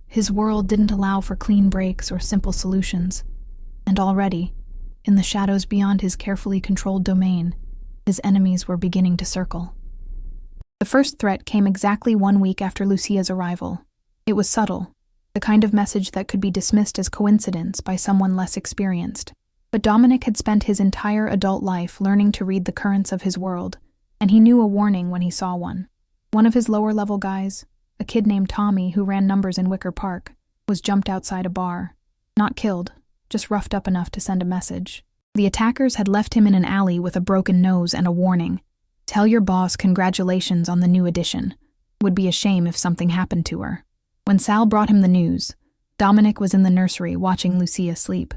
His world didn't allow for clean breaks or simple solutions, and already, in the shadows beyond his carefully controlled domain, his enemies were beginning to circle. The first threat came exactly 1 week after Lucia's arrival. It was subtle, the kind of message that could be dismissed as coincidence by someone less experienced. But Dominic had spent his entire adult life learning to read the currents of his world, and he knew a warning when he saw one. One of his lower-level guys, a kid named Tommy who ran numbers in Wicker Park, was jumped outside a bar. Not killed, just roughed up enough to send a message. The attackers had left him in an alley with a broken nose and a warning. Tell your boss congratulations on the new addition. Would be a shame if something happened to her. When Sal brought him the news, Dominic was in the nursery watching Lucia sleep.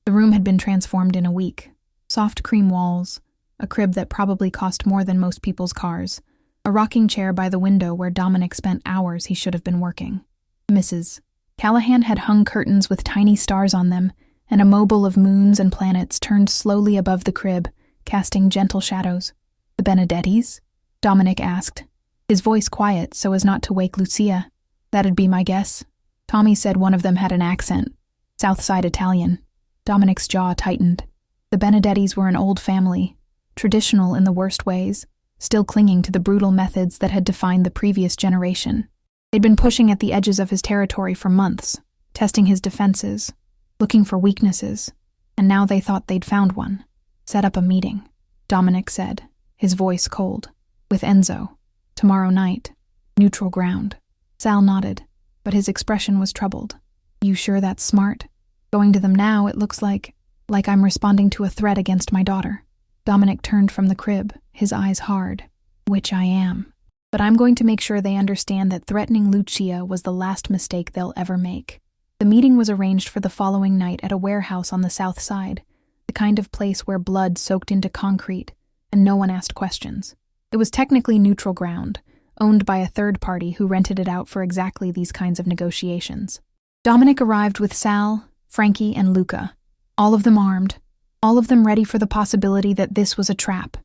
The room had been transformed in a week. Soft cream walls, a crib that probably cost more than most people's cars, a rocking chair by the window where Dominic spent hours he should have been working. Mrs. Callahan had hung curtains with tiny stars on them, and a mobile of moons and planets turned slowly above the crib, casting gentle shadows. The Benedettis? Dominic asked, his voice quiet so as not to wake Lucia. That'd be my guess. Tommy said one of them had an accent, South Side Italian. Dominic's jaw tightened. The Benedettis were an old family, traditional in the worst ways, still clinging to the brutal methods that had defined the previous generation. They'd been pushing at the edges of his territory for months, testing his defenses, looking for weaknesses, and now they thought they'd found one. Set up a meeting, Dominic said, his voice cold. With Enzo. Tomorrow night. Neutral ground. Sal nodded, but his expression was troubled. You sure that's smart? Going to them now, it looks like I'm responding to a threat against my daughter. Dominic turned from the crib, his eyes hard. Which I am. But I'm going to make sure they understand that threatening Lucia was the last mistake they'll ever make. The meeting was arranged for the following night at a warehouse on the south side, the kind of place where blood soaked into concrete, and no one asked questions. It was technically neutral ground, owned by a third party who rented it out for exactly these kinds of negotiations. Dominic arrived with Sal, Frankie, and Luca, all of them armed, all of them ready for the possibility that this was a trap.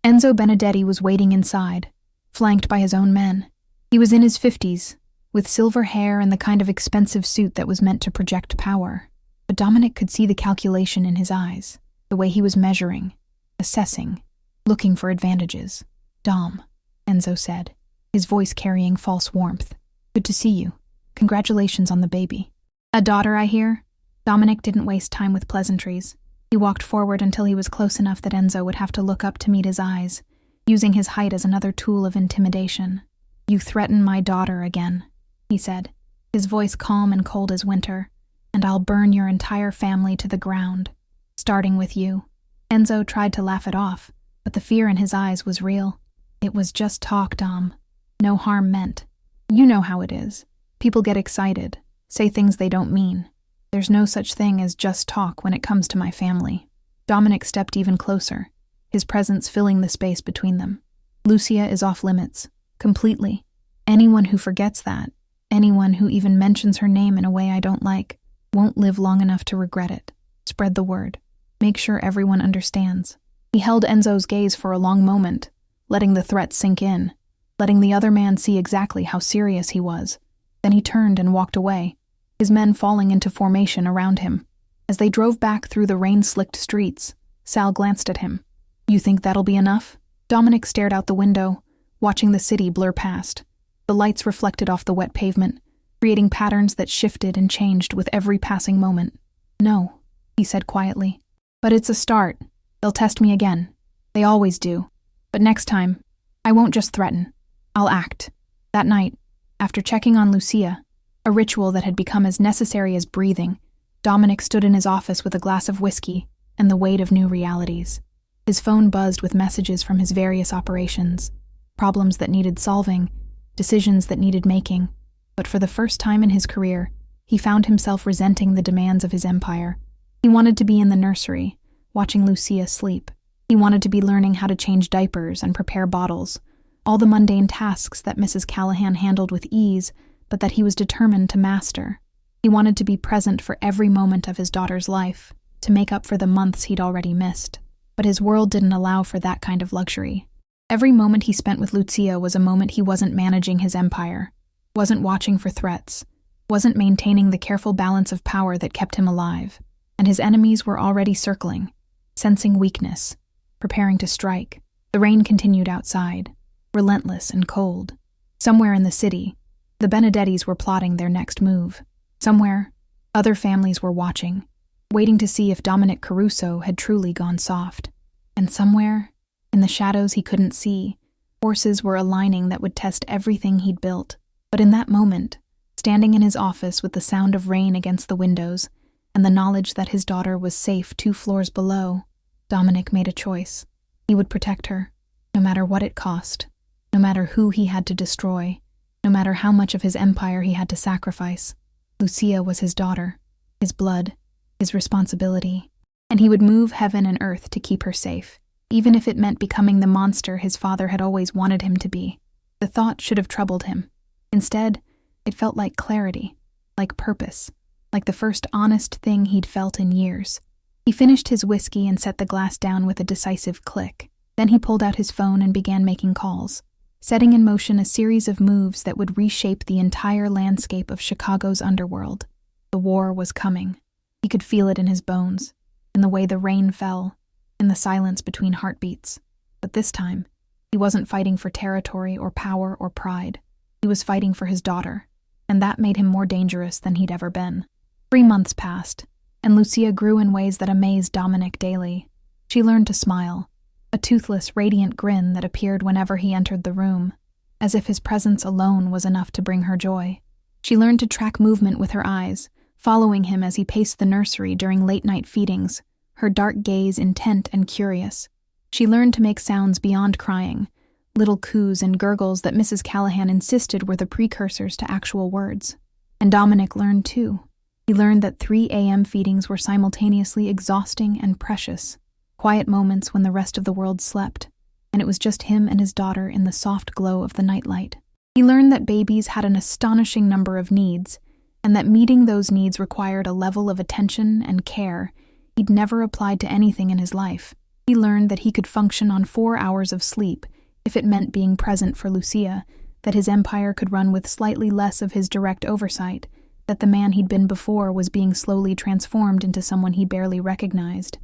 Enzo Benedetti was waiting inside, flanked by his own men. He was in his 50s, with silver hair and the kind of expensive suit that was meant to project power. But Dominic could see the calculation in his eyes, the way he was measuring, assessing, looking for advantages. "Dom," Enzo said, his voice carrying false warmth. "Good to see you. Congratulations on the baby." "A daughter, I hear?" Dominic didn't waste time with pleasantries. He walked forward until he was close enough that Enzo would have to look up to meet his eyes, using his height as another tool of intimidation. "You threaten my daughter again," he said, his voice calm and cold as winter, "and I'll burn your entire family to the ground, starting with you." Enzo tried to laugh it off, but the fear in his eyes was real. "It was just talk, Dom. No harm meant. You know how it is. People get excited, say things they don't mean. There's no such thing as just talk when it comes to my family." Dominic stepped even closer, his presence filling the space between them. "Lucia is off limits, completely. Anyone who forgets that, anyone who even mentions her name in a way I don't like, won't live long enough to regret it. Spread the word. Make sure everyone understands." He held Enzo's gaze for a long moment, letting the threat sink in, letting the other man see exactly how serious he was. Then he turned and walked away, his men falling into formation around him. As they drove back through the rain-slicked streets, Sal glanced at him. "You think that'll be enough?" Dominic stared out the window, watching the city blur past. The lights reflected off the wet pavement, creating patterns that shifted and changed with every passing moment. "No," he said quietly. "But it's a start. They'll test me again. They always do. But next time, I won't just threaten. I'll act." That night, after checking on Lucia, a ritual that had become as necessary as breathing, Dominic stood in his office with a glass of whiskey and the weight of new realities. His phone buzzed with messages from his various operations, problems that needed solving, decisions that needed making. But for the first time in his career, he found himself resenting the demands of his empire. He wanted to be in the nursery, watching Lucia sleep. He wanted to be learning how to change diapers and prepare bottles, all the mundane tasks that Mrs. Callahan handled with ease, but that he was determined to master. He wanted to be present for every moment of his daughter's life, to make up for the months he'd already missed. But his world didn't allow for that kind of luxury. Every moment he spent with Lucia was a moment he wasn't managing his empire, wasn't watching for threats, wasn't maintaining the careful balance of power that kept him alive. And his enemies were already circling, sensing weakness, preparing to strike. The rain continued outside, relentless and cold. Somewhere in the city, the Benedettis were plotting their next move. Somewhere, other families were watching, waiting to see if Dominic Caruso had truly gone soft. And somewhere, in the shadows he couldn't see, forces were aligning that would test everything he'd built. But in that moment, standing in his office with the sound of rain against the windows and the knowledge that his daughter was safe 2 floors below, Dominic made a choice. He would protect her, no matter what it cost, no matter who he had to destroy, no matter how much of his empire he had to sacrifice. Lucia was his daughter, his blood, his responsibility, and he would move heaven and earth to keep her safe, even if it meant becoming the monster his father had always wanted him to be. The thought should have troubled him. Instead, it felt like clarity, like purpose, like the first honest thing he'd felt in years. He finished his whiskey and set the glass down with a decisive click. Then he pulled out his phone and began making calls, setting in motion a series of moves that would reshape the entire landscape of Chicago's underworld. The war was coming. He could feel it in his bones, in the way the rain fell, in the silence between heartbeats. But this time, he wasn't fighting for territory or power or pride. He was fighting for his daughter, and that made him more dangerous than he'd ever been. 3 months passed, and Lucia grew in ways that amazed Dominic daily. She learned to smile, a toothless, radiant grin that appeared whenever he entered the room, as if his presence alone was enough to bring her joy. She learned to track movement with her eyes, following him as he paced the nursery during late-night feedings, her dark gaze intent and curious. She learned to make sounds beyond crying, little coos and gurgles that Mrs. Callahan insisted were the precursors to actual words. And Dominic learned too. He learned that 3 a.m. feedings were simultaneously exhausting and precious, quiet moments when the rest of the world slept, and it was just him and his daughter in the soft glow of the nightlight. He learned that babies had an astonishing number of needs, and that meeting those needs required a level of attention and care he'd never applied to anything in his life. He learned that he could function on 4 hours of sleep if it meant being present for Lucia, that his empire could run with slightly less of his direct oversight, that the man he'd been before was being slowly transformed into someone he barely recognized.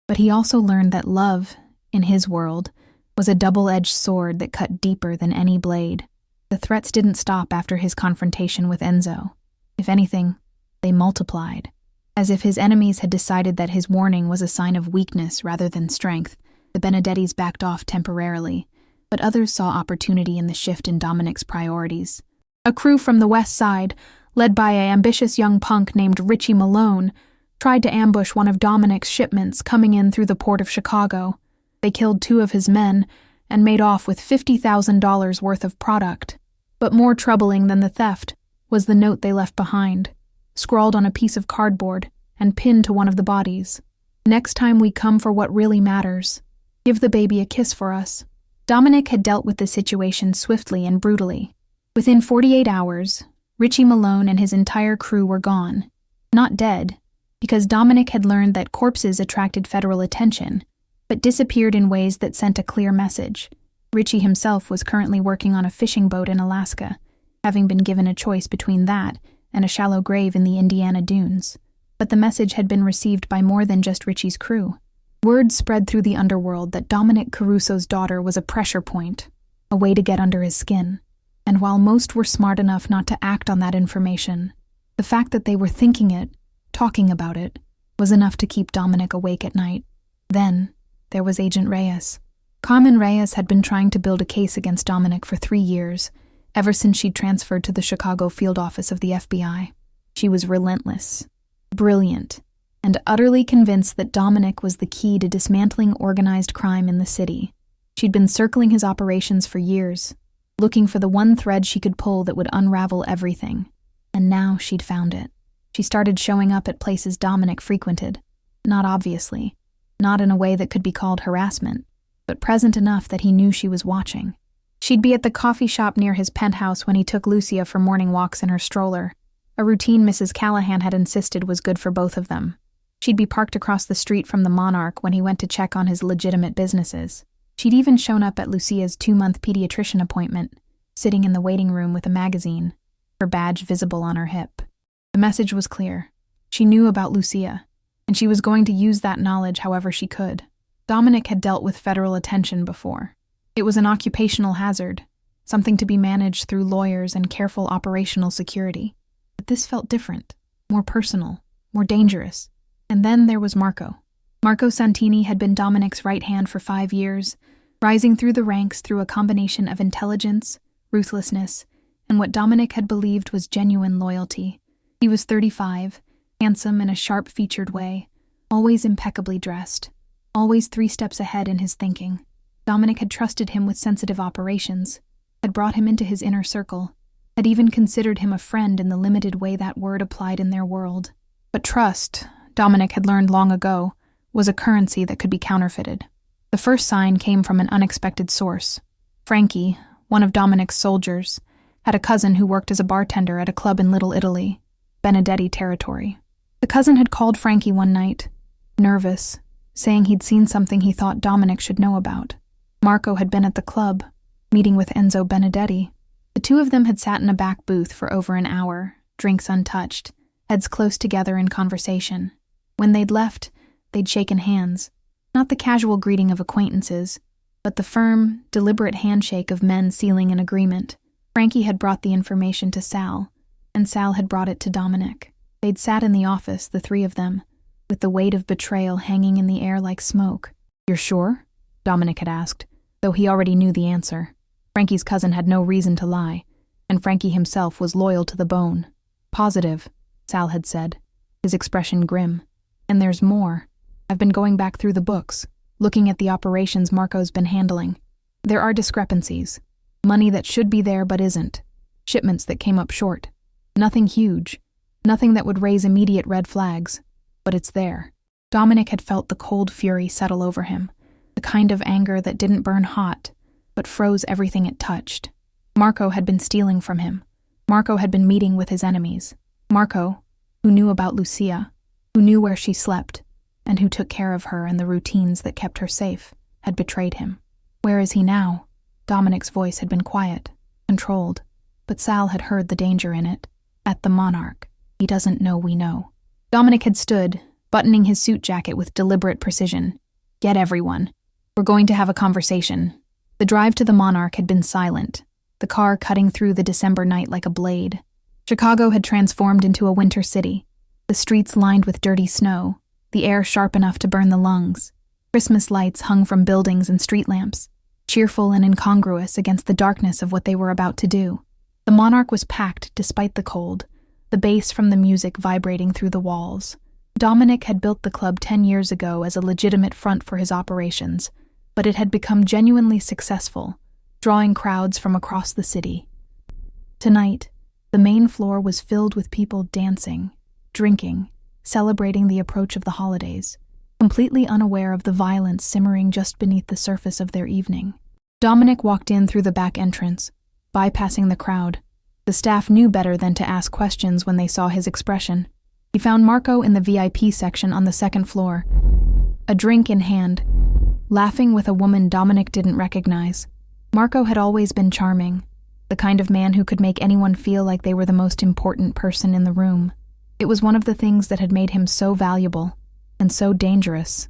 But he also learned that love, in his world, was a double-edged sword that cut deeper than any blade. The threats didn't stop after his confrontation with Enzo. If anything, they multiplied. As if his enemies had decided that his warning was a sign of weakness rather than strength, the Benedettis backed off temporarily, but others saw opportunity in the shift in Dominic's priorities. A crew from the west side, led by an ambitious young punk named Richie Malone, tried to ambush one of Dominic's shipments coming in through the port of Chicago. They killed 2 of his men and made off with $50,000 worth of product. But more troubling than the theft was the note they left behind, scrawled on a piece of cardboard and pinned to one of the bodies. "Next time we come for what really matters, give the baby a kiss for us." Dominic had dealt with the situation swiftly and brutally. Within 48 hours, Richie Malone and his entire crew were gone. Not dead, because Dominic had learned that corpses attracted federal attention, but disappeared in ways that sent a clear message. Richie himself was currently working on a fishing boat in Alaska, having been given a choice between that and a shallow grave in the Indiana dunes. But the message had been received by more than just Richie's crew. Word spread through the underworld that Dominic Caruso's daughter was a pressure point, a way to get under his skin. And while most were smart enough not to act on that information, the fact that they were thinking it, talking about it, was enough to keep Dominic awake at night. Then, there was Agent Reyes. Carmen Reyes had been trying to build a case against Dominic for 3 years, ever since she'd transferred to the Chicago field office of the FBI. She was relentless, brilliant, and utterly convinced that Dominic was the key to dismantling organized crime in the city. She'd been circling his operations for years, looking for the one thread she could pull that would unravel everything. And now she'd found it. She started showing up at places Dominic frequented, not obviously, not in a way that could be called harassment, but present enough that he knew she was watching. She'd be at the coffee shop near his penthouse when he took Lucia for morning walks in her stroller, a routine Mrs. Callahan had insisted was good for both of them. She'd be parked across the street from the Monarch when he went to check on his legitimate businesses. She'd even shown up at Lucia's 2-month pediatrician appointment, sitting in the waiting room with a magazine, her badge visible on her hip. The message was clear. She knew about Lucia, and she was going to use that knowledge however she could. Dominic had dealt with federal attention before. It was an occupational hazard, something to be managed through lawyers and careful operational security. But this felt different, more personal, more dangerous. And then there was Marco. Marco Santini had been Dominic's right hand for 5 years, rising through the ranks through a combination of intelligence, ruthlessness, and what Dominic had believed was genuine loyalty. He was 35, handsome in a sharp-featured way, always impeccably dressed, always 3 steps ahead in his thinking. Dominic had trusted him with sensitive operations, had brought him into his inner circle, had even considered him a friend in the limited way that word applied in their world. But trust, Dominic had learned long ago, was a currency that could be counterfeited. The first sign came from an unexpected source. Frankie, one of Dominic's soldiers, had a cousin who worked as a bartender at a club in Little Italy, Benedetti territory. The cousin had called Frankie one night, nervous, saying he'd seen something he thought Dominic should know about. Marco had been at the club, meeting with Enzo Benedetti. The 2 of them had sat in a back booth for over an hour, drinks untouched, heads close together in conversation. When they'd left, they'd shaken hands, not the casual greeting of acquaintances, but the firm, deliberate handshake of men sealing an agreement. Frankie had brought the information to Sal, and Sal had brought it to Dominic. They'd sat in the office, the 3 of them, with the weight of betrayal hanging in the air like smoke. "You're sure?" Dominic had asked, though he already knew the answer. Frankie's cousin had no reason to lie, and Frankie himself was loyal to the bone. "Positive," Sal had said, his expression grim. And there's more. I've been going back through the books, looking at the operations Marco's been handling. There are discrepancies. Money that should be there but isn't. Shipments that came up short. Nothing huge. Nothing that would raise immediate red flags. But it's there. Dominic had felt the cold fury settle over him, the kind of anger that didn't burn hot, but froze everything it touched. Marco had been stealing from him. Marco had been meeting with his enemies. Marco, who knew about Lucia, who knew where she slept, and who took care of her and the routines that kept her safe, had betrayed him. Where is he now? Dominic's voice had been quiet, controlled, but Sal had heard the danger in it. At the Monarch. He doesn't know we know. Dominic had stood, buttoning his suit jacket with deliberate precision. Get everyone. We're going to have a conversation. The drive to the Monarch had been silent, the car cutting through the December night like a blade. Chicago had transformed into a winter city, the streets lined with dirty snow, the air sharp enough to burn the lungs. Christmas lights hung from buildings and street lamps, cheerful and incongruous against the darkness of what they were about to do. The Monarch was packed despite the cold, the bass from the music vibrating through the walls. Dominic had built the club 10 years ago as a legitimate front for his operations, but it had become genuinely successful, drawing crowds from across the city. Tonight, the main floor was filled with people dancing, drinking, celebrating the approach of the holidays, completely unaware of the violence simmering just beneath the surface of their evening. Dominic walked in through the back entrance, bypassing the crowd. The staff knew better than to ask questions when they saw his expression. He found Marco in the VIP section on the second floor, a drink in hand, laughing with a woman Dominic didn't recognize. Marco had always been charming, the kind of man who could make anyone feel like they were the most important person in the room. It was one of the things that had made him so valuable and so dangerous.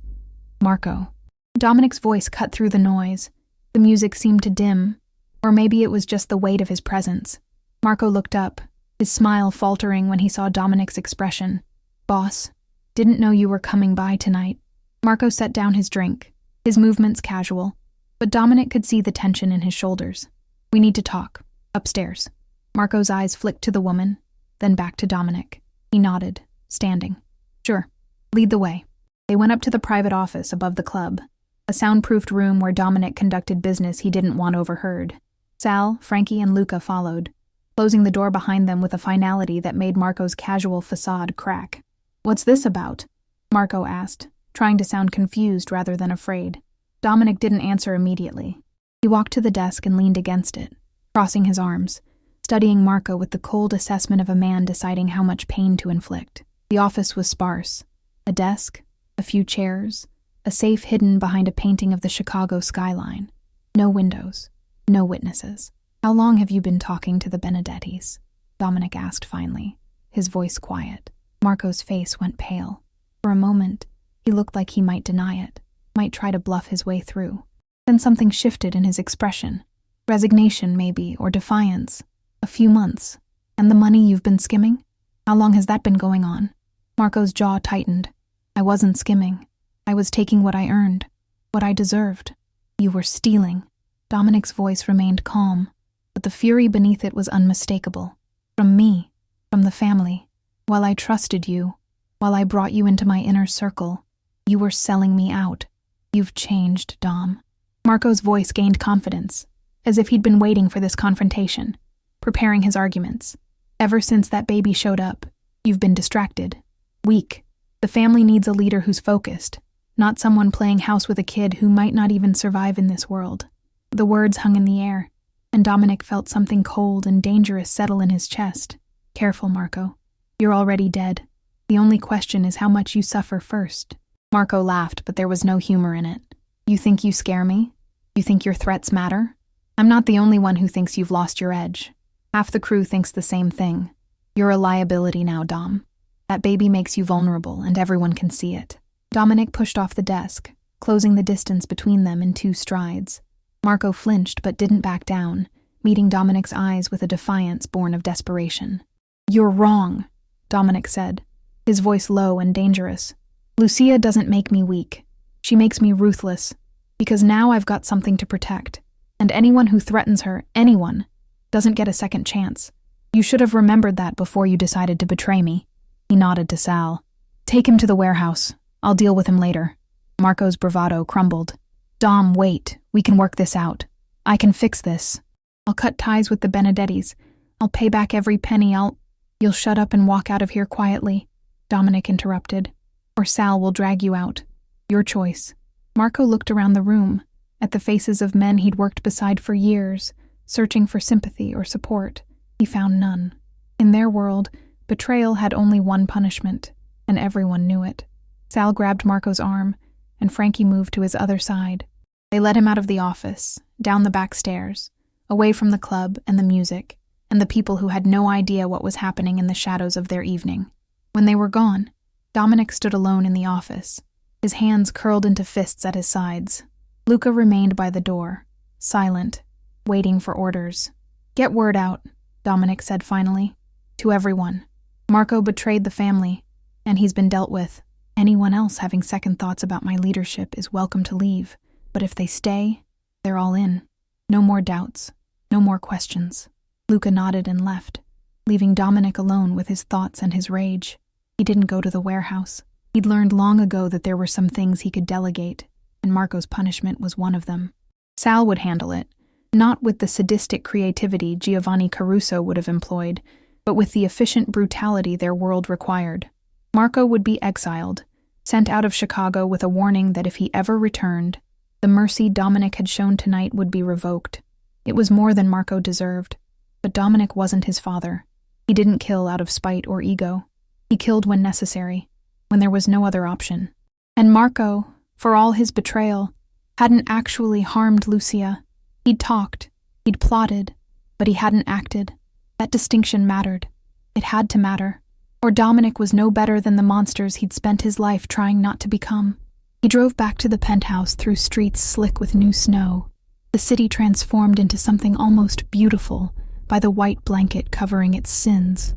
Marco. Dominic's voice cut through the noise. The music seemed to dim, or maybe it was just the weight of his presence. Marco looked up, his smile faltering when he saw Dominic's expression. Boss, didn't know you were coming by tonight. Marco set down his drink, his movements casual, but Dominic could see the tension in his shoulders. We need to talk. Upstairs. Marco's eyes flicked to the woman, then back to Dominic. He nodded, standing. Sure. Lead the way. They went up to the private office above the club, a soundproofed room where Dominic conducted business he didn't want overheard. Sal, Frankie, and Luca followed, closing the door behind them with a finality that made Marco's casual facade crack. What's this about? Marco asked, trying to sound confused rather than afraid. Dominic didn't answer immediately. He walked to the desk and leaned against it, crossing his arms, studying Marco with the cold assessment of a man deciding how much pain to inflict. The office was sparse. A desk, a few chairs, a safe hidden behind a painting of the Chicago skyline. No windows, no witnesses. How long have you been talking to the Benedettis? Dominic asked finally, his voice quiet. Marco's face went pale. For a moment, he looked like he might deny it, might try to bluff his way through. Then something shifted in his expression. Resignation, maybe, or defiance. A few months. And the money you've been skimming? How long has that been going on? Marco's jaw tightened. I wasn't skimming. I was taking what I earned, what I deserved. You were stealing. Dominic's voice remained calm, but the fury beneath it was unmistakable. From me, from the family. While I trusted you, while I brought you into my inner circle, you were selling me out. You've changed, Dom. Marco's voice gained confidence, as if he'd been waiting for this confrontation, preparing his arguments. Ever since that baby showed up, you've been distracted, weak. The family needs a leader who's focused, not someone playing house with a kid who might not even survive in this world. The words hung in the air, and Dominic felt something cold and dangerous settle in his chest. Careful, Marco. You're already dead. The only question is how much you suffer first. Marco laughed, but there was no humor in it. You think you scare me? You think your threats matter? I'm not the only one who thinks you've lost your edge. Half the crew thinks the same thing. You're a liability now, Dom. That baby makes you vulnerable, and everyone can see it. Dominic pushed off the desk, closing the distance between them in 2 strides. Marco flinched but didn't back down, meeting Dominic's eyes with a defiance born of desperation. You're wrong, Dominic said, his voice low and dangerous. Lucia doesn't make me weak. She makes me ruthless, because now I've got something to protect, and anyone who threatens her, anyone, doesn't get a second chance. You should have remembered that before you decided to betray me. He nodded to Sal. Take him to the warehouse. I'll deal with him later. Marco's bravado crumbled. Dom, wait. We can work this out. I can fix this. I'll cut ties with the Benedettis. I'll pay back every penny. You'll shut up and walk out of here quietly, Dominic interrupted. Or Sal will drag you out. Your choice. Marco looked around the room, at the faces of men he'd worked beside for years, searching for sympathy or support. He found none. In their world, betrayal had only one punishment, and everyone knew it. Sal grabbed Marco's arm, and Frankie moved to his other side. They led him out of the office, down the back stairs, away from the club and the music, and the people who had no idea what was happening in the shadows of their evening. When they were gone, Dominic stood alone in the office, his hands curled into fists at his sides. Luca remained by the door, silent, waiting for orders. Get word out, Dominic said finally, to everyone. Marco betrayed the family, and he's been dealt with. Anyone else having second thoughts about my leadership is welcome to leave, but if they stay, they're all in. No more doubts, no more questions. Luca nodded and left, leaving Dominic alone with his thoughts and his rage. He didn't go to the warehouse. He'd learned long ago that there were some things he could delegate, and Marco's punishment was one of them. Sal would handle it, not with the sadistic creativity Giovanni Caruso would have employed, but with the efficient brutality their world required. Marco would be exiled, sent out of Chicago with a warning that if he ever returned, the mercy Dominic had shown tonight would be revoked. It was more than Marco deserved, but Dominic wasn't his father. He didn't kill out of spite or ego. He killed when necessary, when there was no other option. And Marco, for all his betrayal, hadn't actually harmed Lucia. He'd talked, he'd plotted, but he hadn't acted. That distinction mattered. It had to matter. Or Dominic was no better than the monsters he'd spent his life trying not to become. He drove back to the penthouse through streets slick with new snow, the city transformed into something almost beautiful by the white blanket covering its sins.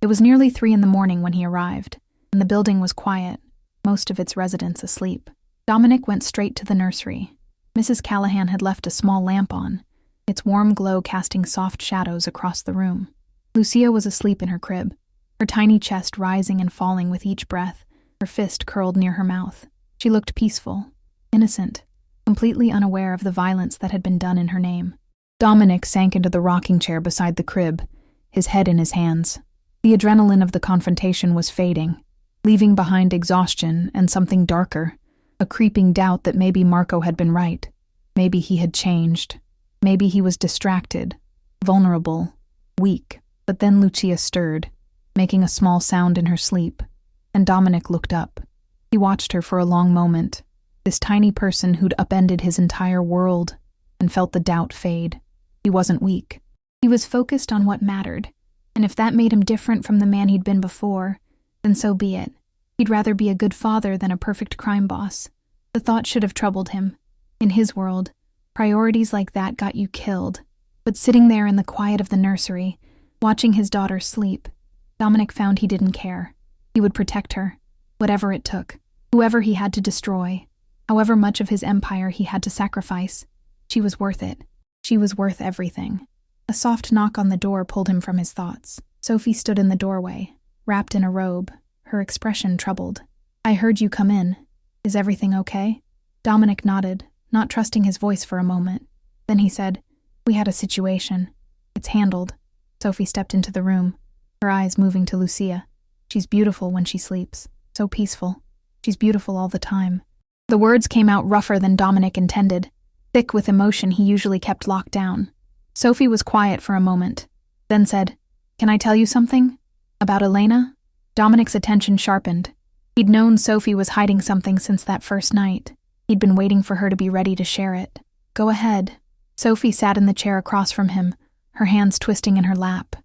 It was nearly 3 a.m. when he arrived, and the building was quiet, most of its residents asleep. Dominic went straight to the nursery. Mrs. Callahan had left a small lamp on, its warm glow casting soft shadows across the room. Lucia was asleep in her crib, her tiny chest rising and falling with each breath, her fist curled near her mouth. She looked peaceful, innocent, completely unaware of the violence that had been done in her name. Dominic sank into the rocking chair beside the crib, his head in his hands. The adrenaline of the confrontation was fading, leaving behind exhaustion and something darker, a creeping doubt that maybe Marco had been right. Maybe he had changed. Maybe he was distracted, vulnerable, weak. But then Lucia stirred, making a small sound in her sleep, and Dominic looked up. He watched her for a long moment, this tiny person who'd upended his entire world, and felt the doubt fade. He wasn't weak. He was focused on what mattered, and if that made him different from the man he'd been before, then so be it. He'd rather be a good father than a perfect crime boss. The thought should have troubled him. In his world, priorities like that got you killed. But sitting there in the quiet of the nursery, watching his daughter sleep, Dominic found he didn't care. He would protect her, whatever it took, whoever he had to destroy, however much of his empire he had to sacrifice. She was worth it. She was worth everything. A soft knock on the door pulled him from his thoughts. Sophie stood in the doorway, wrapped in a robe, her expression troubled. I heard you come in. Is everything okay? Dominic nodded, not trusting his voice for a moment. Then he said, We had a situation. It's handled. Sophie stepped into the room, her eyes moving to Lucia. She's beautiful when she sleeps. So peaceful. She's beautiful all the time. The words came out rougher than Dominic intended, thick with emotion he usually kept locked down. Sophie was quiet for a moment, then said, Can I tell you something? About Elena? Dominic's attention sharpened. He'd known Sophie was hiding something since that first night. He'd been waiting for her to be ready to share it. Go ahead. Sophie sat in the chair across from him, her hands twisting in her lap.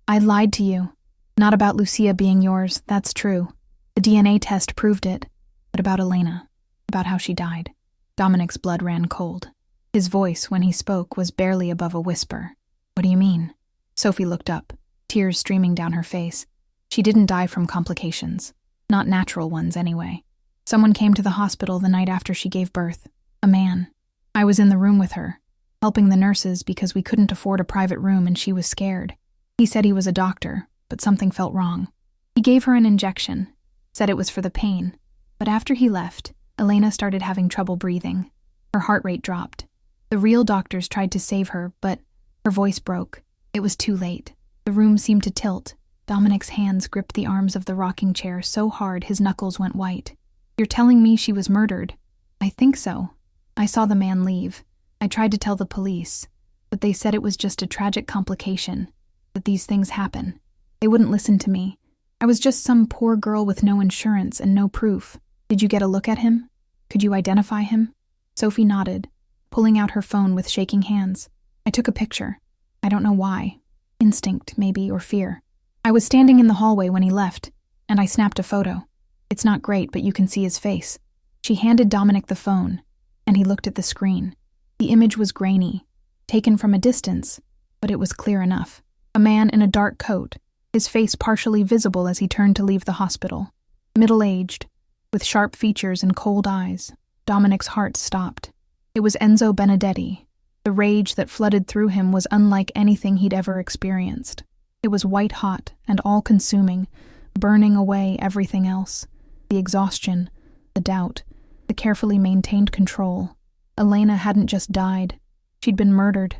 I lied to you. Not about Lucia being yours, that's true. The DNA test proved it. But about Elena, about how she died. Dominic's blood ran cold. His voice, when he spoke, was barely above a whisper. What do you mean? Sophie looked up, tears streaming down her face. She didn't die from complications. Not natural ones, anyway. Someone came to the hospital the night after she gave birth. A man. I was in the room with her, helping the nurses because we couldn't afford a private room and she was scared. He said he was a doctor, but something felt wrong. He gave her an injection, said it was for the pain, but after he left, Elena started having trouble breathing. Her heart rate dropped. The real doctors tried to save her, but her voice broke. It was too late. The room seemed to tilt. Dominic's hands gripped the arms of the rocking chair so hard his knuckles went white. "You're telling me she was murdered?" "I think so. I saw the man leave. I tried to tell the police, but they said it was just a tragic complication, that these things happen. They wouldn't listen to me. I was just some poor girl with no insurance and no proof. Did you get a look at him? Could you identify him?" Sophie nodded, pulling out her phone with shaking hands. "I took a picture. I don't know why. Instinct, maybe, or fear. I was standing in the hallway when he left, and I snapped a photo. It's not great, but you can see his face." She handed Dominic the phone, and he looked at the screen. The image was grainy, taken from a distance, but it was clear enough. A man in a dark coat, his face partially visible as he turned to leave the hospital. Middle-aged, with sharp features and cold eyes. Dominic's heart stopped. It was Enzo Benedetti. The rage that flooded through him was unlike anything he'd ever experienced. It was white-hot and all-consuming, burning away everything else. The exhaustion, the doubt, the carefully maintained control. Elena hadn't just died. She'd been murdered.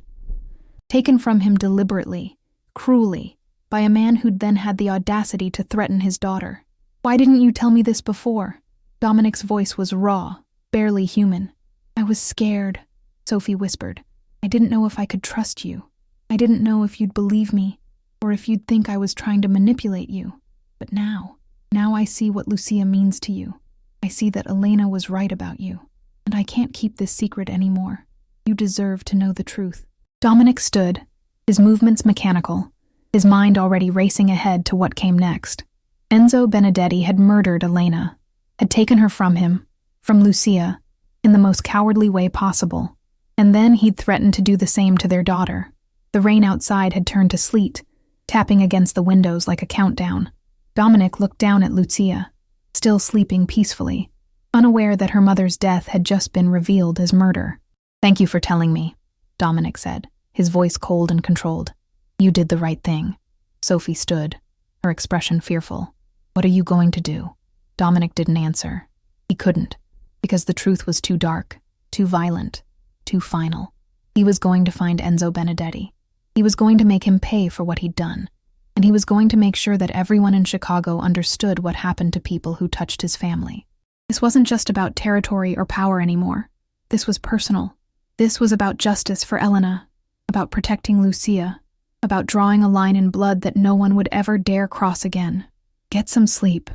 Taken from him deliberately, cruelly, by a man who'd then had the audacity to threaten his daughter. "Why didn't you tell me this before?" Dominic's voice was raw, barely human. "I was scared," Sophie whispered. "I didn't know if I could trust you. I didn't know if you'd believe me, or if you'd think I was trying to manipulate you. But now I see what Lucia means to you. I see that Elena was right about you, and I can't keep this secret anymore. You deserve to know the truth." Dominic stood, his movements mechanical, his mind already racing ahead to what came next. Enzo Benedetti had murdered Elena, had taken her from him, from Lucia, in the most cowardly way possible, and then he'd threatened to do the same to their daughter. The rain outside had turned to sleet, tapping against the windows like a countdown. Dominic looked down at Lucia, still sleeping peacefully, unaware that her mother's death had just been revealed as murder. "Thank you for telling me," Dominic said, his voice cold and controlled. "You did the right thing." Sophie stood, her expression fearful. "What are you going to do?" Dominic didn't answer. He couldn't, because the truth was too dark, too violent, too final. He was going to find Enzo Benedetti. He was going to make him pay for what he'd done, and he was going to make sure that everyone in Chicago understood what happened to people who touched his family. This wasn't just about territory or power anymore. This was personal. This was about justice for Elena, about protecting Lucia, about drawing a line in blood that no one would ever dare cross again. "Get some sleep,"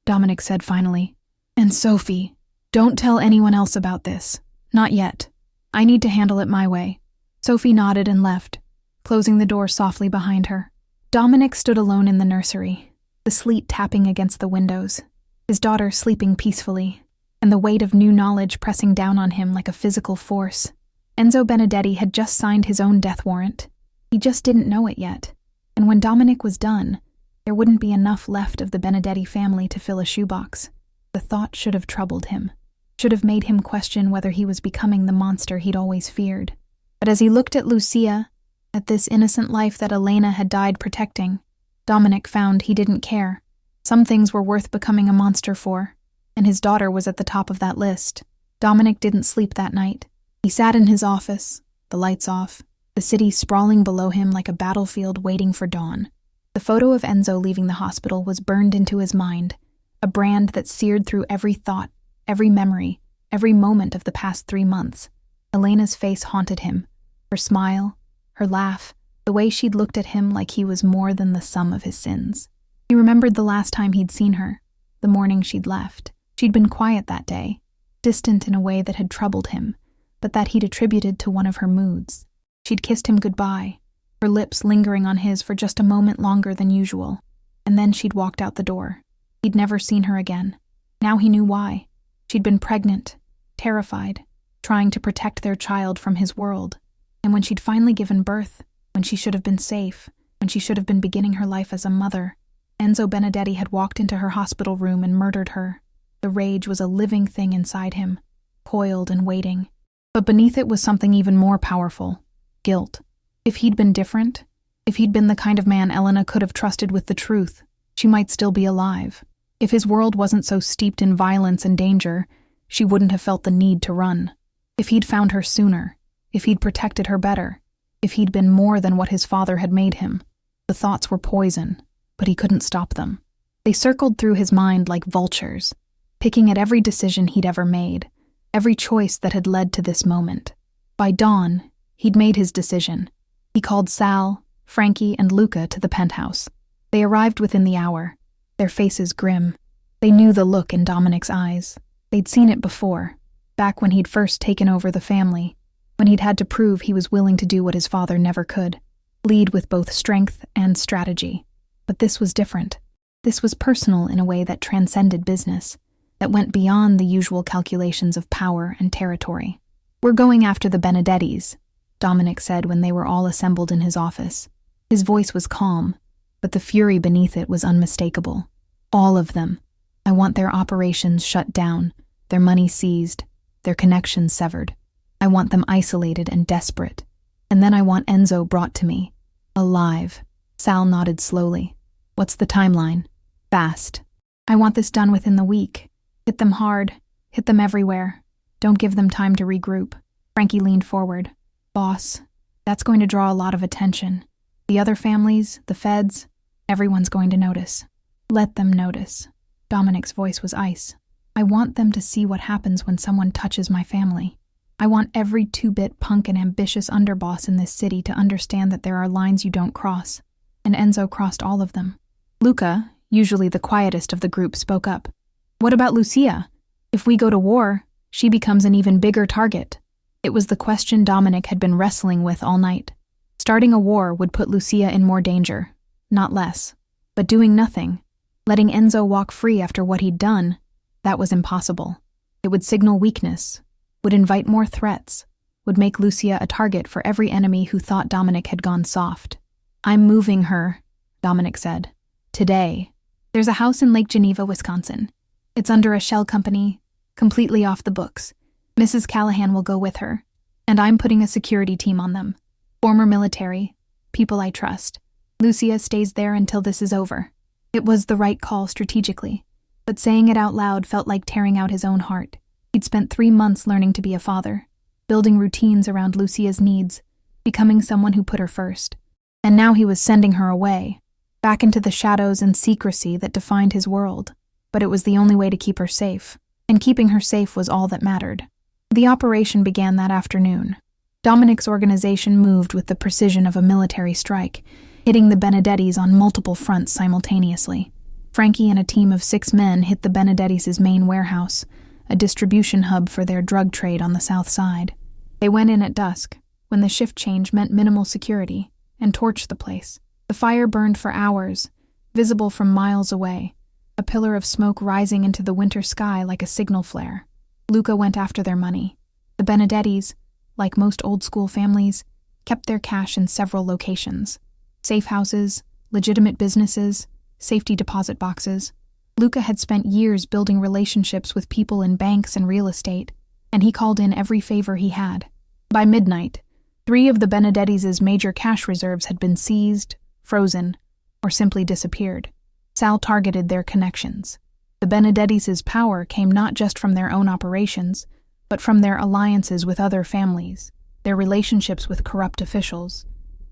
Dominic said finally. "And Sophie, don't tell anyone else about this. Not yet. I need to handle it my way." Sophie nodded and left, closing the door softly behind her. Dominic stood alone in the nursery, the sleet tapping against the windows, his daughter sleeping peacefully, and the weight of new knowledge pressing down on him like a physical force. Enzo Benedetti had just signed his own death warrant. He just didn't know it yet, and when Dominic was done, there wouldn't be enough left of the Benedetti family to fill a shoebox. The thought should have troubled him, should have made him question whether he was becoming the monster he'd always feared. But as he looked at Lucia, at this innocent life that Elena had died protecting, Dominic found he didn't care. Some things were worth becoming a monster for, and his daughter was at the top of that list. Dominic didn't sleep that night. He sat in his office, the lights off, the city sprawling below him like a battlefield waiting for dawn. The photo of Enzo leaving the hospital was burned into his mind, a brand that seared through every thought, every memory, every moment of the past 3 months. Elena's face haunted him, her smile, her laugh, the way she'd looked at him like he was more than the sum of his sins. He remembered the last time he'd seen her, the morning she'd left. She'd been quiet that day, distant in a way that had troubled him, but that he'd attributed to one of her moods. She'd kissed him goodbye, her lips lingering on his for just a moment longer than usual, and then she'd walked out the door. He'd never seen her again. Now he knew why. She'd been pregnant, terrified, trying to protect their child from his world. And when she'd finally given birth, when she should have been safe, when she should have been beginning her life as a mother, Enzo Benedetti had walked into her hospital room and murdered her. The rage was a living thing inside him, coiled and waiting. But beneath it was something even more powerful: guilt. If he'd been different, if he'd been the kind of man Elena could have trusted with the truth, She might still be alive. If his world wasn't so steeped in violence and danger, she wouldn't have felt the need to run. If he'd found her sooner, if he'd protected her better, if he'd been more than what his father had made him. The thoughts were poison, but he couldn't stop them. They circled through his mind like vultures, picking at every decision he'd ever made, every choice that had led to this moment. By dawn, he'd made his decision. He called Sal, Frankie, and Luca to the penthouse. They arrived within the hour, their faces grim. They knew the look in Dominic's eyes. They'd seen it before, back when he'd first taken over the family, when he'd had to prove he was willing to do what his father never could, lead with both strength and strategy. But this was different. This was personal in a way that transcended business, that went beyond the usual calculations of power and territory. "We're going after the Benedettis," Dominic said when they were all assembled in his office. His voice was calm, but the fury beneath it was unmistakable. "All of them. I want their operations shut down, their money seized, their connections severed. I want them isolated and desperate. And then I want Enzo brought to me, alive." Sal nodded slowly. "What's the timeline?" "Fast. I want this done within the week. Hit them hard. Hit them everywhere. Don't give them time to regroup." Frankie leaned forward. "Boss, that's going to draw a lot of attention. The other families, the feds, everyone's going to notice." "Let them notice." Dominic's voice was ice. "I want them to see what happens when someone touches my family. I want every two-bit punk and ambitious underboss in this city to understand that there are lines you don't cross." And Enzo crossed all of them. Luca, usually the quietest of the group, spoke up. "What about Lucia? If we go to war, she becomes an even bigger target." It was the question Dominic had been wrestling with all night. Starting a war would put Lucia in more danger, not less. But doing nothing, letting Enzo walk free after what he'd done, that was impossible. It would signal weakness, would invite more threats, would make Lucia a target for every enemy who thought Dominic had gone soft. "I'm moving her," Dominic said. "Today. There's a house in Lake Geneva, Wisconsin. It's under a shell company, completely off the books. Mrs. Callahan will go with her, and I'm putting a security team on them. Former military, people I trust. Lucia stays there until this is over." It was the right call strategically, but saying it out loud felt like tearing out his own heart. He'd spent 3 months learning to be a father, building routines around Lucia's needs, becoming someone who put her first. And now he was sending her away, back into the shadows and secrecy that defined his world. But it was the only way to keep her safe, and keeping her safe was all that mattered. The operation began that afternoon. Dominic's organization moved with the precision of a military strike, hitting the Benedettis on multiple fronts simultaneously. Frankie and a team of 6 men hit the Benedettis' main warehouse, a distribution hub for their drug trade on the south side. They went in at dusk, when the shift change meant minimal security, and torched the place. The fire burned for hours, visible from miles away, a pillar of smoke rising into the winter sky like a signal flare. Luca went after their money. The Benedettis, like most old-school families, kept their cash in several locations. Safe houses, legitimate businesses, safety deposit boxes. Luca had spent years building relationships with people in banks and real estate, and he called in every favor he had. By midnight, 3 of the Benedettis' major cash reserves had been seized, frozen, or simply disappeared. Sal targeted their connections. The Benedettis' power came not just from their own operations, but from their alliances with other families, their relationships with corrupt officials,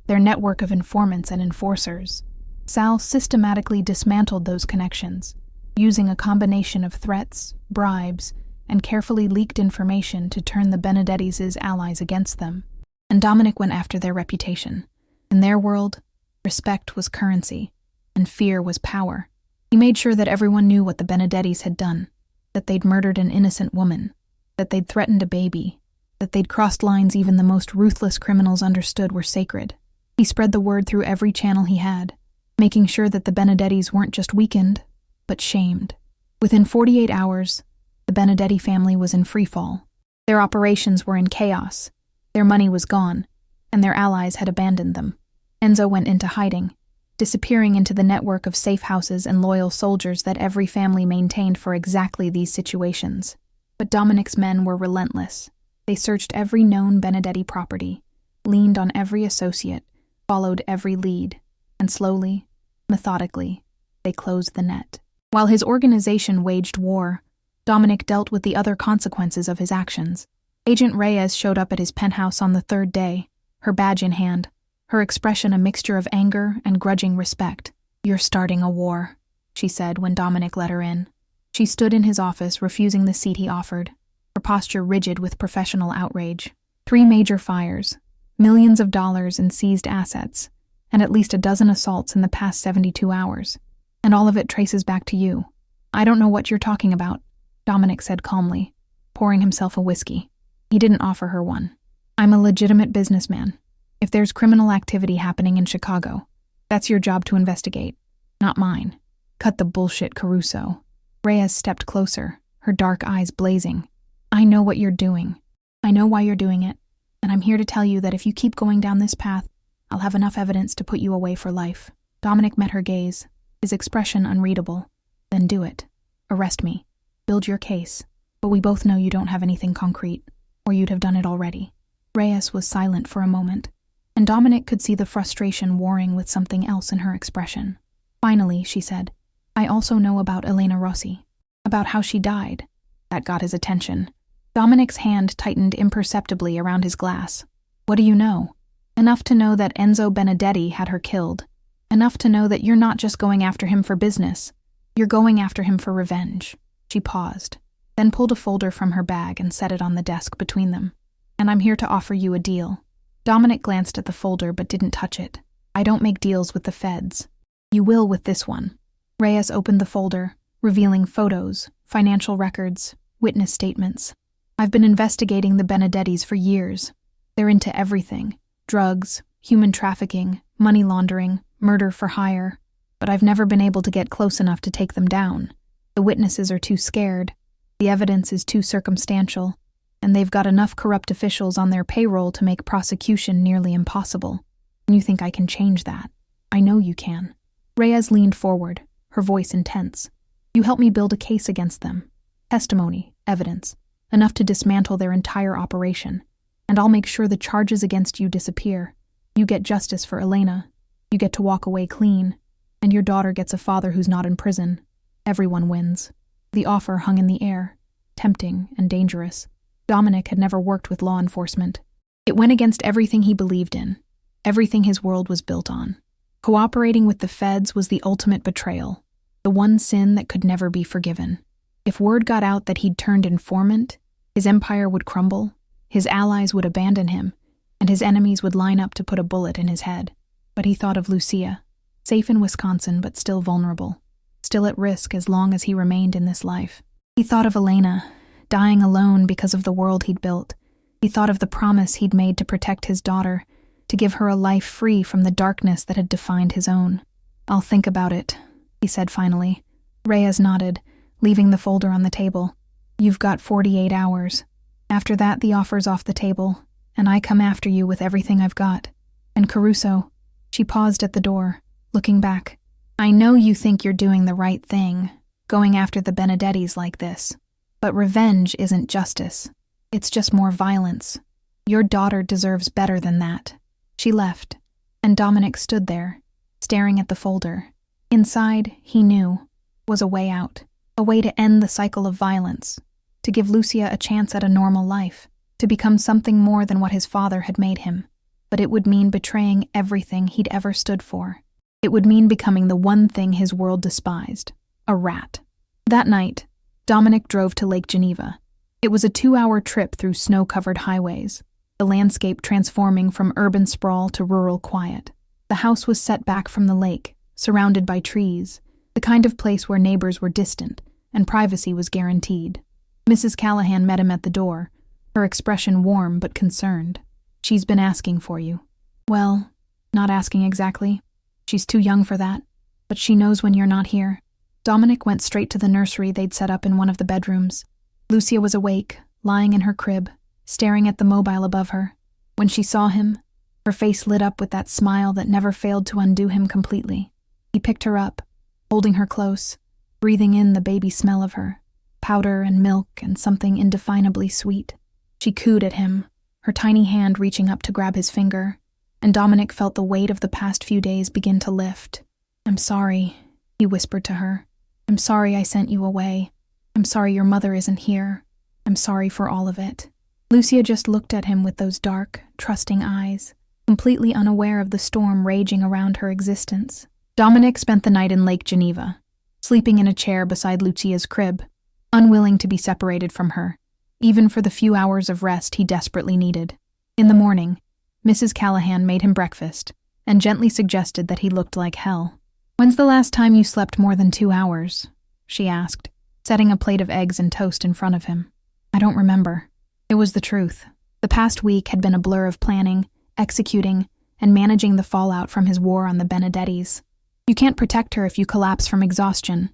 their network of informants and enforcers. Sal systematically dismantled those connections, using a combination of threats, bribes, and carefully leaked information to turn the Benedettis' allies against them. And Dominic went after their reputation. In their world, respect was currency, and fear was power. He made sure that everyone knew what the Benedettis had done, that they'd murdered an innocent woman, that they'd threatened a baby, that they'd crossed lines even the most ruthless criminals understood were sacred. He spread the word through every channel he had, making sure that the Benedettis weren't just weakened, but shamed. Within 48 hours, the Benedetti family was in freefall. Their operations were in chaos, their money was gone, and their allies had abandoned them. Enzo went into hiding, disappearing into the network of safe houses and loyal soldiers that every family maintained for exactly these situations. But Dominic's men were relentless. They searched every known Benedetti property, leaned on every associate, followed every lead, and slowly, methodically, they closed the net. While his organization waged war, Dominic dealt with the other consequences of his actions. Agent Reyes showed up at his penthouse on the third day, her badge in hand, her expression a mixture of anger and grudging respect. "You're starting a war," she said when Dominic let her in. She stood in his office, refusing the seat he offered, her posture rigid with professional outrage. 3 major fires, millions of dollars in seized assets, and at least a dozen assaults in the past 72 hours. And all of it traces back to you. "I don't know what you're talking about," Dominic said calmly, pouring himself a whiskey. He didn't offer her one. "I'm a legitimate businessman. If there's criminal activity happening in Chicago, that's your job to investigate, not mine. Cut the bullshit, Caruso." Reyes stepped closer, her dark eyes blazing. "I know what you're doing. I know why you're doing it, and I'm here to tell you that if you keep going down this path, I'll have enough evidence to put you away for life." Dominic met her gaze, his expression unreadable. "Then do it. Arrest me. Build your case. But we both know you don't have anything concrete, or you'd have done it already." Reyes was silent for a moment, and Dominic could see the frustration warring with something else in her expression. Finally, she said, "I also know about Elena Rossi, about how she died." That got his attention. Dominic's hand tightened imperceptibly around his glass. "What do you know?" "Enough to know that Enzo Benedetti had her killed. Enough to know that you're not just going after him for business. You're going after him for revenge." She paused, then pulled a folder from her bag and set it on the desk between them. "And I'm here to offer you a deal." Dominic glanced at the folder but didn't touch it. "I don't make deals with the feds. You will with this one." Reyes opened the folder, revealing photos, financial records, witness statements. "I've been investigating the Benedettis for years. They're into everything: drugs, human trafficking, money laundering, murder for hire. But I've never been able to get close enough to take them down. The witnesses are too scared. The evidence is too circumstantial. And they've got enough corrupt officials on their payroll to make prosecution nearly impossible. And you think I can change that? I know you can." Reyes leaned forward, her voice intense. "You help me build a case against them. Testimony, evidence, enough to dismantle their entire operation. And I'll make sure the charges against you disappear. You get justice for Elena. You get to walk away clean. And your daughter gets a father who's not in prison. Everyone wins." The offer hung in the air, tempting and dangerous. Dominic had never worked with law enforcement. It went against everything he believed in, everything his world was built on. Cooperating with the feds was the ultimate betrayal, the one sin that could never be forgiven. If word got out that he'd turned informant, his empire would crumble, his allies would abandon him, and his enemies would line up to put a bullet in his head. But he thought of Lucia, safe in Wisconsin but still vulnerable, still at risk as long as he remained in this life. He thought of Elena, dying alone because of the world he'd built. He thought of the promise he'd made to protect his daughter, to give her a life free from the darkness that had defined his own. "I'll think about it," he said finally. Reyes nodded, leaving the folder on the table. "You've got 48 hours. After that, the offer's off the table, and I come after you with everything I've got. And Caruso," she paused at the door, looking back, "I know you think you're doing the right thing, going after the Benedettis like this. But revenge isn't justice. It's just more violence. Your daughter deserves better than that." She left, and Dominic stood there, staring at the folder. Inside, he knew, was a way out, a way to end the cycle of violence, to give Lucia a chance at a normal life, to become something more than what his father had made him. But it would mean betraying everything he'd ever stood for. It would mean becoming the one thing his world despised, a rat. That night, Dominic drove to Lake Geneva. It was a 2-hour trip through snow-covered highways, the landscape transforming from urban sprawl to rural quiet. The house was set back from the lake, surrounded by trees, the kind of place where neighbors were distant and privacy was guaranteed. Mrs. Callahan met him at the door, her expression warm but concerned. "She's been asking for you." "Well, not asking exactly. She's too young for that, but she knows when you're not here." Dominic went straight to the nursery they'd set up in one of the bedrooms. Lucia was awake, lying in her crib, staring at the mobile above her. When she saw him, her face lit up with that smile that never failed to undo him completely. He picked her up, holding her close, breathing in the baby smell of her, powder and milk and something indefinably sweet. She cooed at him, her tiny hand reaching up to grab his finger, and Dominic felt the weight of the past few days begin to lift. "I'm sorry," he whispered to her. "I'm sorry I sent you away. I'm sorry your mother isn't here. I'm sorry for all of it." Lucia just looked at him with those dark, trusting eyes, completely unaware of the storm raging around her existence. Dominic spent the night in Lake Geneva, sleeping in a chair beside Lucia's crib, unwilling to be separated from her, even for the few hours of rest he desperately needed. In the morning, Mrs. Callahan made him breakfast and gently suggested that he looked like hell. "When's the last time you slept more than 2 hours?" she asked, setting a plate of eggs and toast in front of him. "I don't remember." It was the truth. The past week had been a blur of planning, executing, and managing the fallout from his war on the Benedettis. "You can't protect her if you collapse from exhaustion."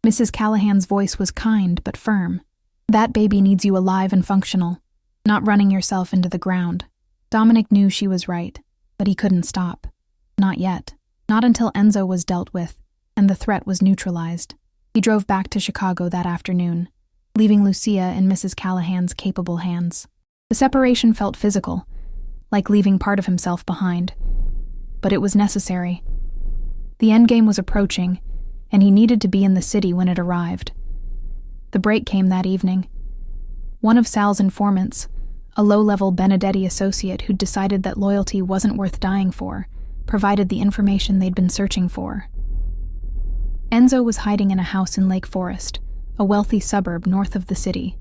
Mrs. Callahan's voice was kind but firm. "That baby needs you alive and functional, not running yourself into the ground." Dominic knew she was right, but he couldn't stop. Not yet. Not until Enzo was dealt with, and the threat was neutralized. He drove back to Chicago that afternoon, leaving Lucia in Mrs. Callahan's capable hands. The separation felt physical, like leaving part of himself behind. But it was necessary. The endgame was approaching, and he needed to be in the city when it arrived. The break came that evening. One of Sal's informants, a low-level Benedetti associate who'd decided that loyalty wasn't worth dying for, provided the information they'd been searching for. Enzo was hiding in a house in Lake Forest, a wealthy suburb north of the city.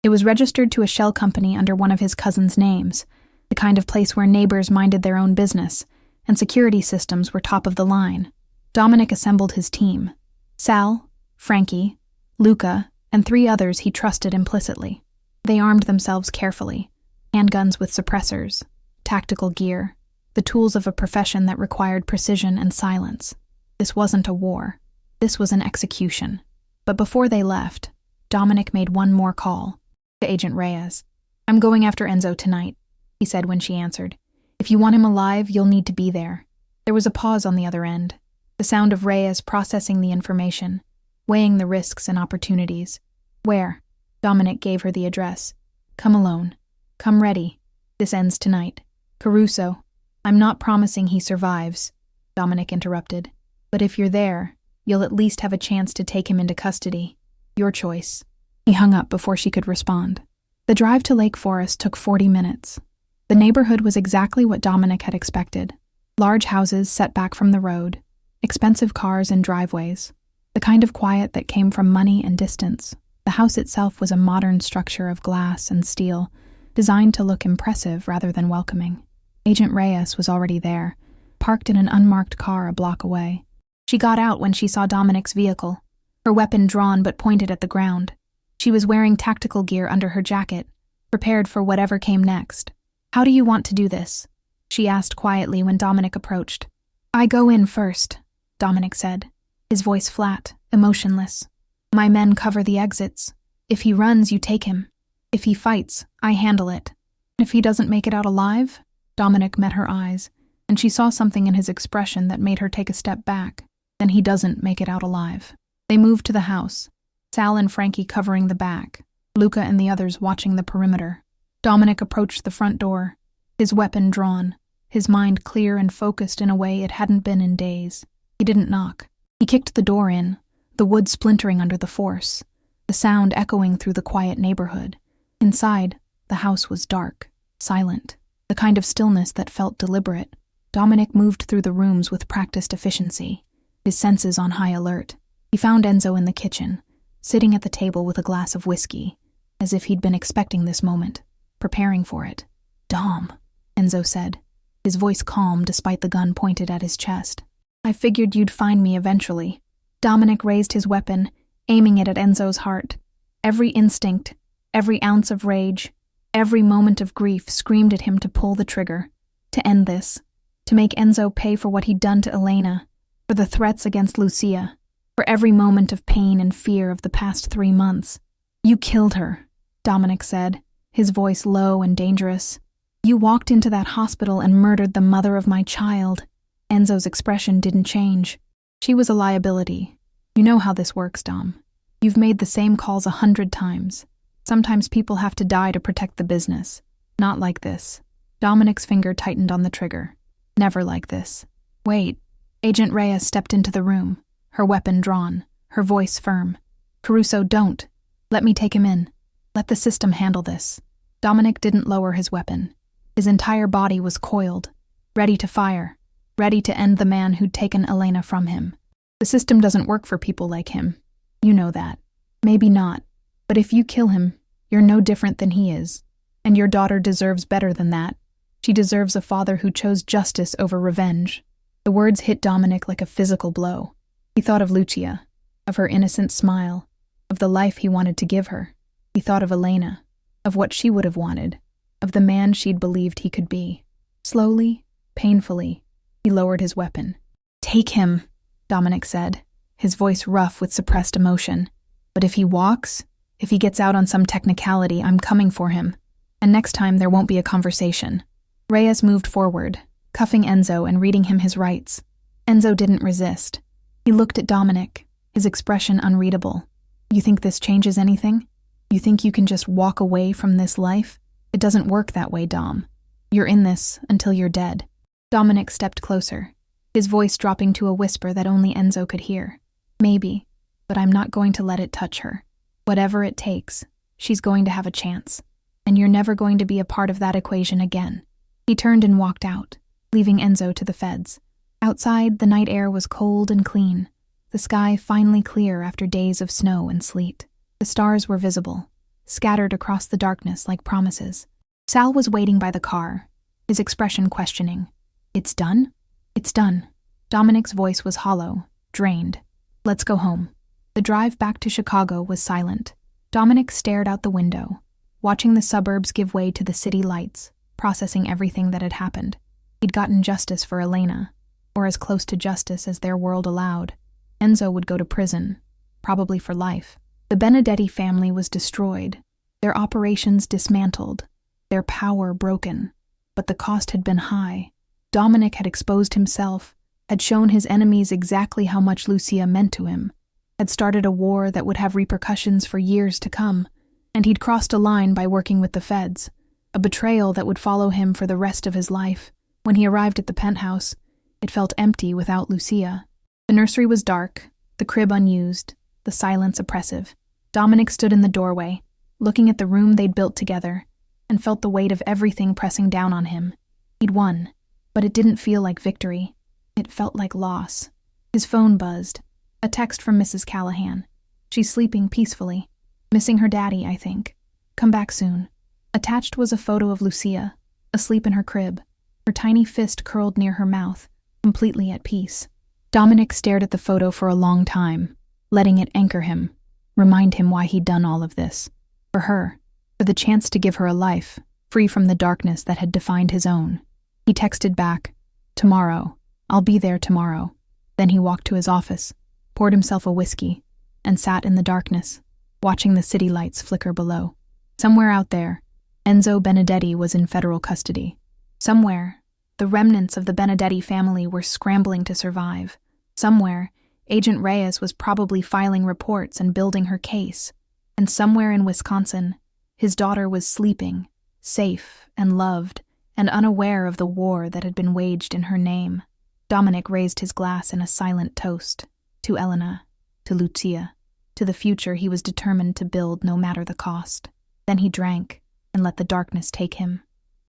It was registered to a shell company under one of his cousin's names, the kind of place where neighbors minded their own business, and security systems were top of the line. Dominic assembled his team: Sal, Frankie, Luca, and 3 others he trusted implicitly. They armed themselves carefully: handguns with suppressors, tactical gear, the tools of a profession that required precision and silence. This wasn't a war. This was an execution. But before they left, Dominic made one more call to Agent Reyes. "I'm going after Enzo tonight," he said when she answered. "If you want him alive, you'll need to be there." There was a pause on the other end, the sound of Reyes processing the information, weighing the risks and opportunities. "Where?" Dominic gave her the address. "Come alone. Come ready. This ends tonight." "Caruso, I'm not promising he survives," Dominic interrupted. "But if you're there, you'll at least have a chance to take him into custody. Your choice." He hung up before she could respond. The drive to Lake Forest took 40 minutes. The neighborhood was exactly what Dominic had expected. Large houses set back from the road, expensive cars and driveways, the kind of quiet that came from money and distance. The house itself was a modern structure of glass and steel, designed to look impressive rather than welcoming. Agent Reyes was already there, parked in an unmarked car a block away. She got out when she saw Dominic's vehicle, her weapon drawn but pointed at the ground. She was wearing tactical gear under her jacket, prepared for whatever came next. "How do you want to do this?" she asked quietly when Dominic approached. "I go in first," Dominic said, his voice flat, emotionless. "My men cover the exits. If he runs, you take him. If he fights, I handle it." "If he doesn't make it out alive?" Dominic met her eyes, and she saw something in his expression that made her take a step back. "Then he doesn't make it out alive." They moved to the house, Sal and Frankie covering the back, Luca and the others watching the perimeter. Dominic approached the front door, his weapon drawn, his mind clear and focused in a way it hadn't been in days. He didn't knock. He kicked the door in, the wood splintering under the force, the sound echoing through the quiet neighborhood. Inside, the house was dark, silent, the kind of stillness that felt deliberate. Dominic moved through the rooms with practiced efficiency, his senses on high alert. He found Enzo in the kitchen, sitting at the table with a glass of whiskey, as if he'd been expecting this moment, preparing for it. "Dom," Enzo said, his voice calm despite the gun pointed at his chest. "I figured you'd find me eventually." Dominic raised his weapon, aiming it at Enzo's heart. Every instinct, every ounce of rage, every moment of grief screamed at him to pull the trigger, to end this, to make Enzo pay for what he'd done to Elena, for the threats against Lucia, for every moment of pain and fear of the past 3 months. "You killed her," Dominic said, his voice low and dangerous. "You walked into that hospital and murdered the mother of my child." Enzo's expression didn't change. "She was a liability. You know how this works, Dom. You've made the same calls 100 times. Sometimes people have to die to protect the business. Not like this." Dominic's finger tightened on the trigger. "Never like this." "Wait." Agent Reyes stepped into the room, her weapon drawn, her voice firm. "Caruso, don't. Let me take him in. Let the system handle this." Dominic didn't lower his weapon. His entire body was coiled, ready to fire, ready to end the man who'd taken Elena from him. The system doesn't work for people like him. You know that. Maybe not. But if you kill him, you're no different than he is. And your daughter deserves better than that. She deserves a father who chose justice over revenge. The words hit Dominic like a physical blow. He thought of Lucia, of her innocent smile, of the life he wanted to give her. He thought of Elena, of what she would have wanted, of the man she'd believed he could be. Slowly, painfully, he lowered his weapon. "Take him," Dominic said, his voice rough with suppressed emotion. "But if he walks, if he gets out on some technicality, I'm coming for him. And next time there won't be a conversation." Reyes moved forward, cuffing Enzo and reading him his rights. Enzo didn't resist. He looked at Dominic, his expression unreadable. "You think this changes anything? You think you can just walk away from this life? It doesn't work that way, Dom. You're in this until you're dead." Dominic stepped closer, his voice dropping to a whisper that only Enzo could hear. "Maybe, but I'm not going to let it touch her. Whatever it takes, she's going to have a chance. And you're never going to be a part of that equation again." He turned and walked out, leaving Enzo to the feds. Outside, the night air was cold and clean, the sky finally clear after days of snow and sleet. The stars were visible, scattered across the darkness like promises. Sal was waiting by the car, his expression questioning. "It's done?" "It's done." Dominic's voice was hollow, drained. "Let's go home." The drive back to Chicago was silent. Dominic stared out the window, watching the suburbs give way to the city lights, processing everything that had happened. He'd gotten justice for Elena, or as close to justice as their world allowed. Enzo would go to prison, probably for life. The Benedetti family was destroyed, their operations dismantled, their power broken. But the cost had been high. Dominic had exposed himself, had shown his enemies exactly how much Lucia meant to him, had started a war that would have repercussions for years to come, and he'd crossed a line by working with the feds, a betrayal that would follow him for the rest of his life. When he arrived at the penthouse, it felt empty without Lucia. The nursery was dark, the crib unused, the silence oppressive. Dominic stood in the doorway, looking at the room they'd built together, and felt the weight of everything pressing down on him. He'd won, but it didn't feel like victory. It felt like loss. His phone buzzed. A text from Mrs. Callahan. "She's sleeping peacefully. Missing her daddy, I think. Come back soon." Attached was a photo of Lucia, asleep in her crib, her tiny fist curled near her mouth, completely at peace. Dominic stared at the photo for a long time, letting it anchor him, remind him why he'd done all of this. For her, for the chance to give her a life, free from the darkness that had defined his own. He texted back, "Tomorrow. I'll be there tomorrow." Then he walked to his office, poured himself a whiskey, and sat in the darkness, watching the city lights flicker below. Somewhere out there, Enzo Benedetti was in federal custody. Somewhere, the remnants of the Benedetti family were scrambling to survive. Somewhere, Agent Reyes was probably filing reports and building her case. And somewhere in Wisconsin, his daughter was sleeping, safe and loved, and unaware of the war that had been waged in her name. Dominic raised his glass in a silent toast. To Elena, to Lucia, to the future he was determined to build no matter the cost. Then he drank and let the darkness take him.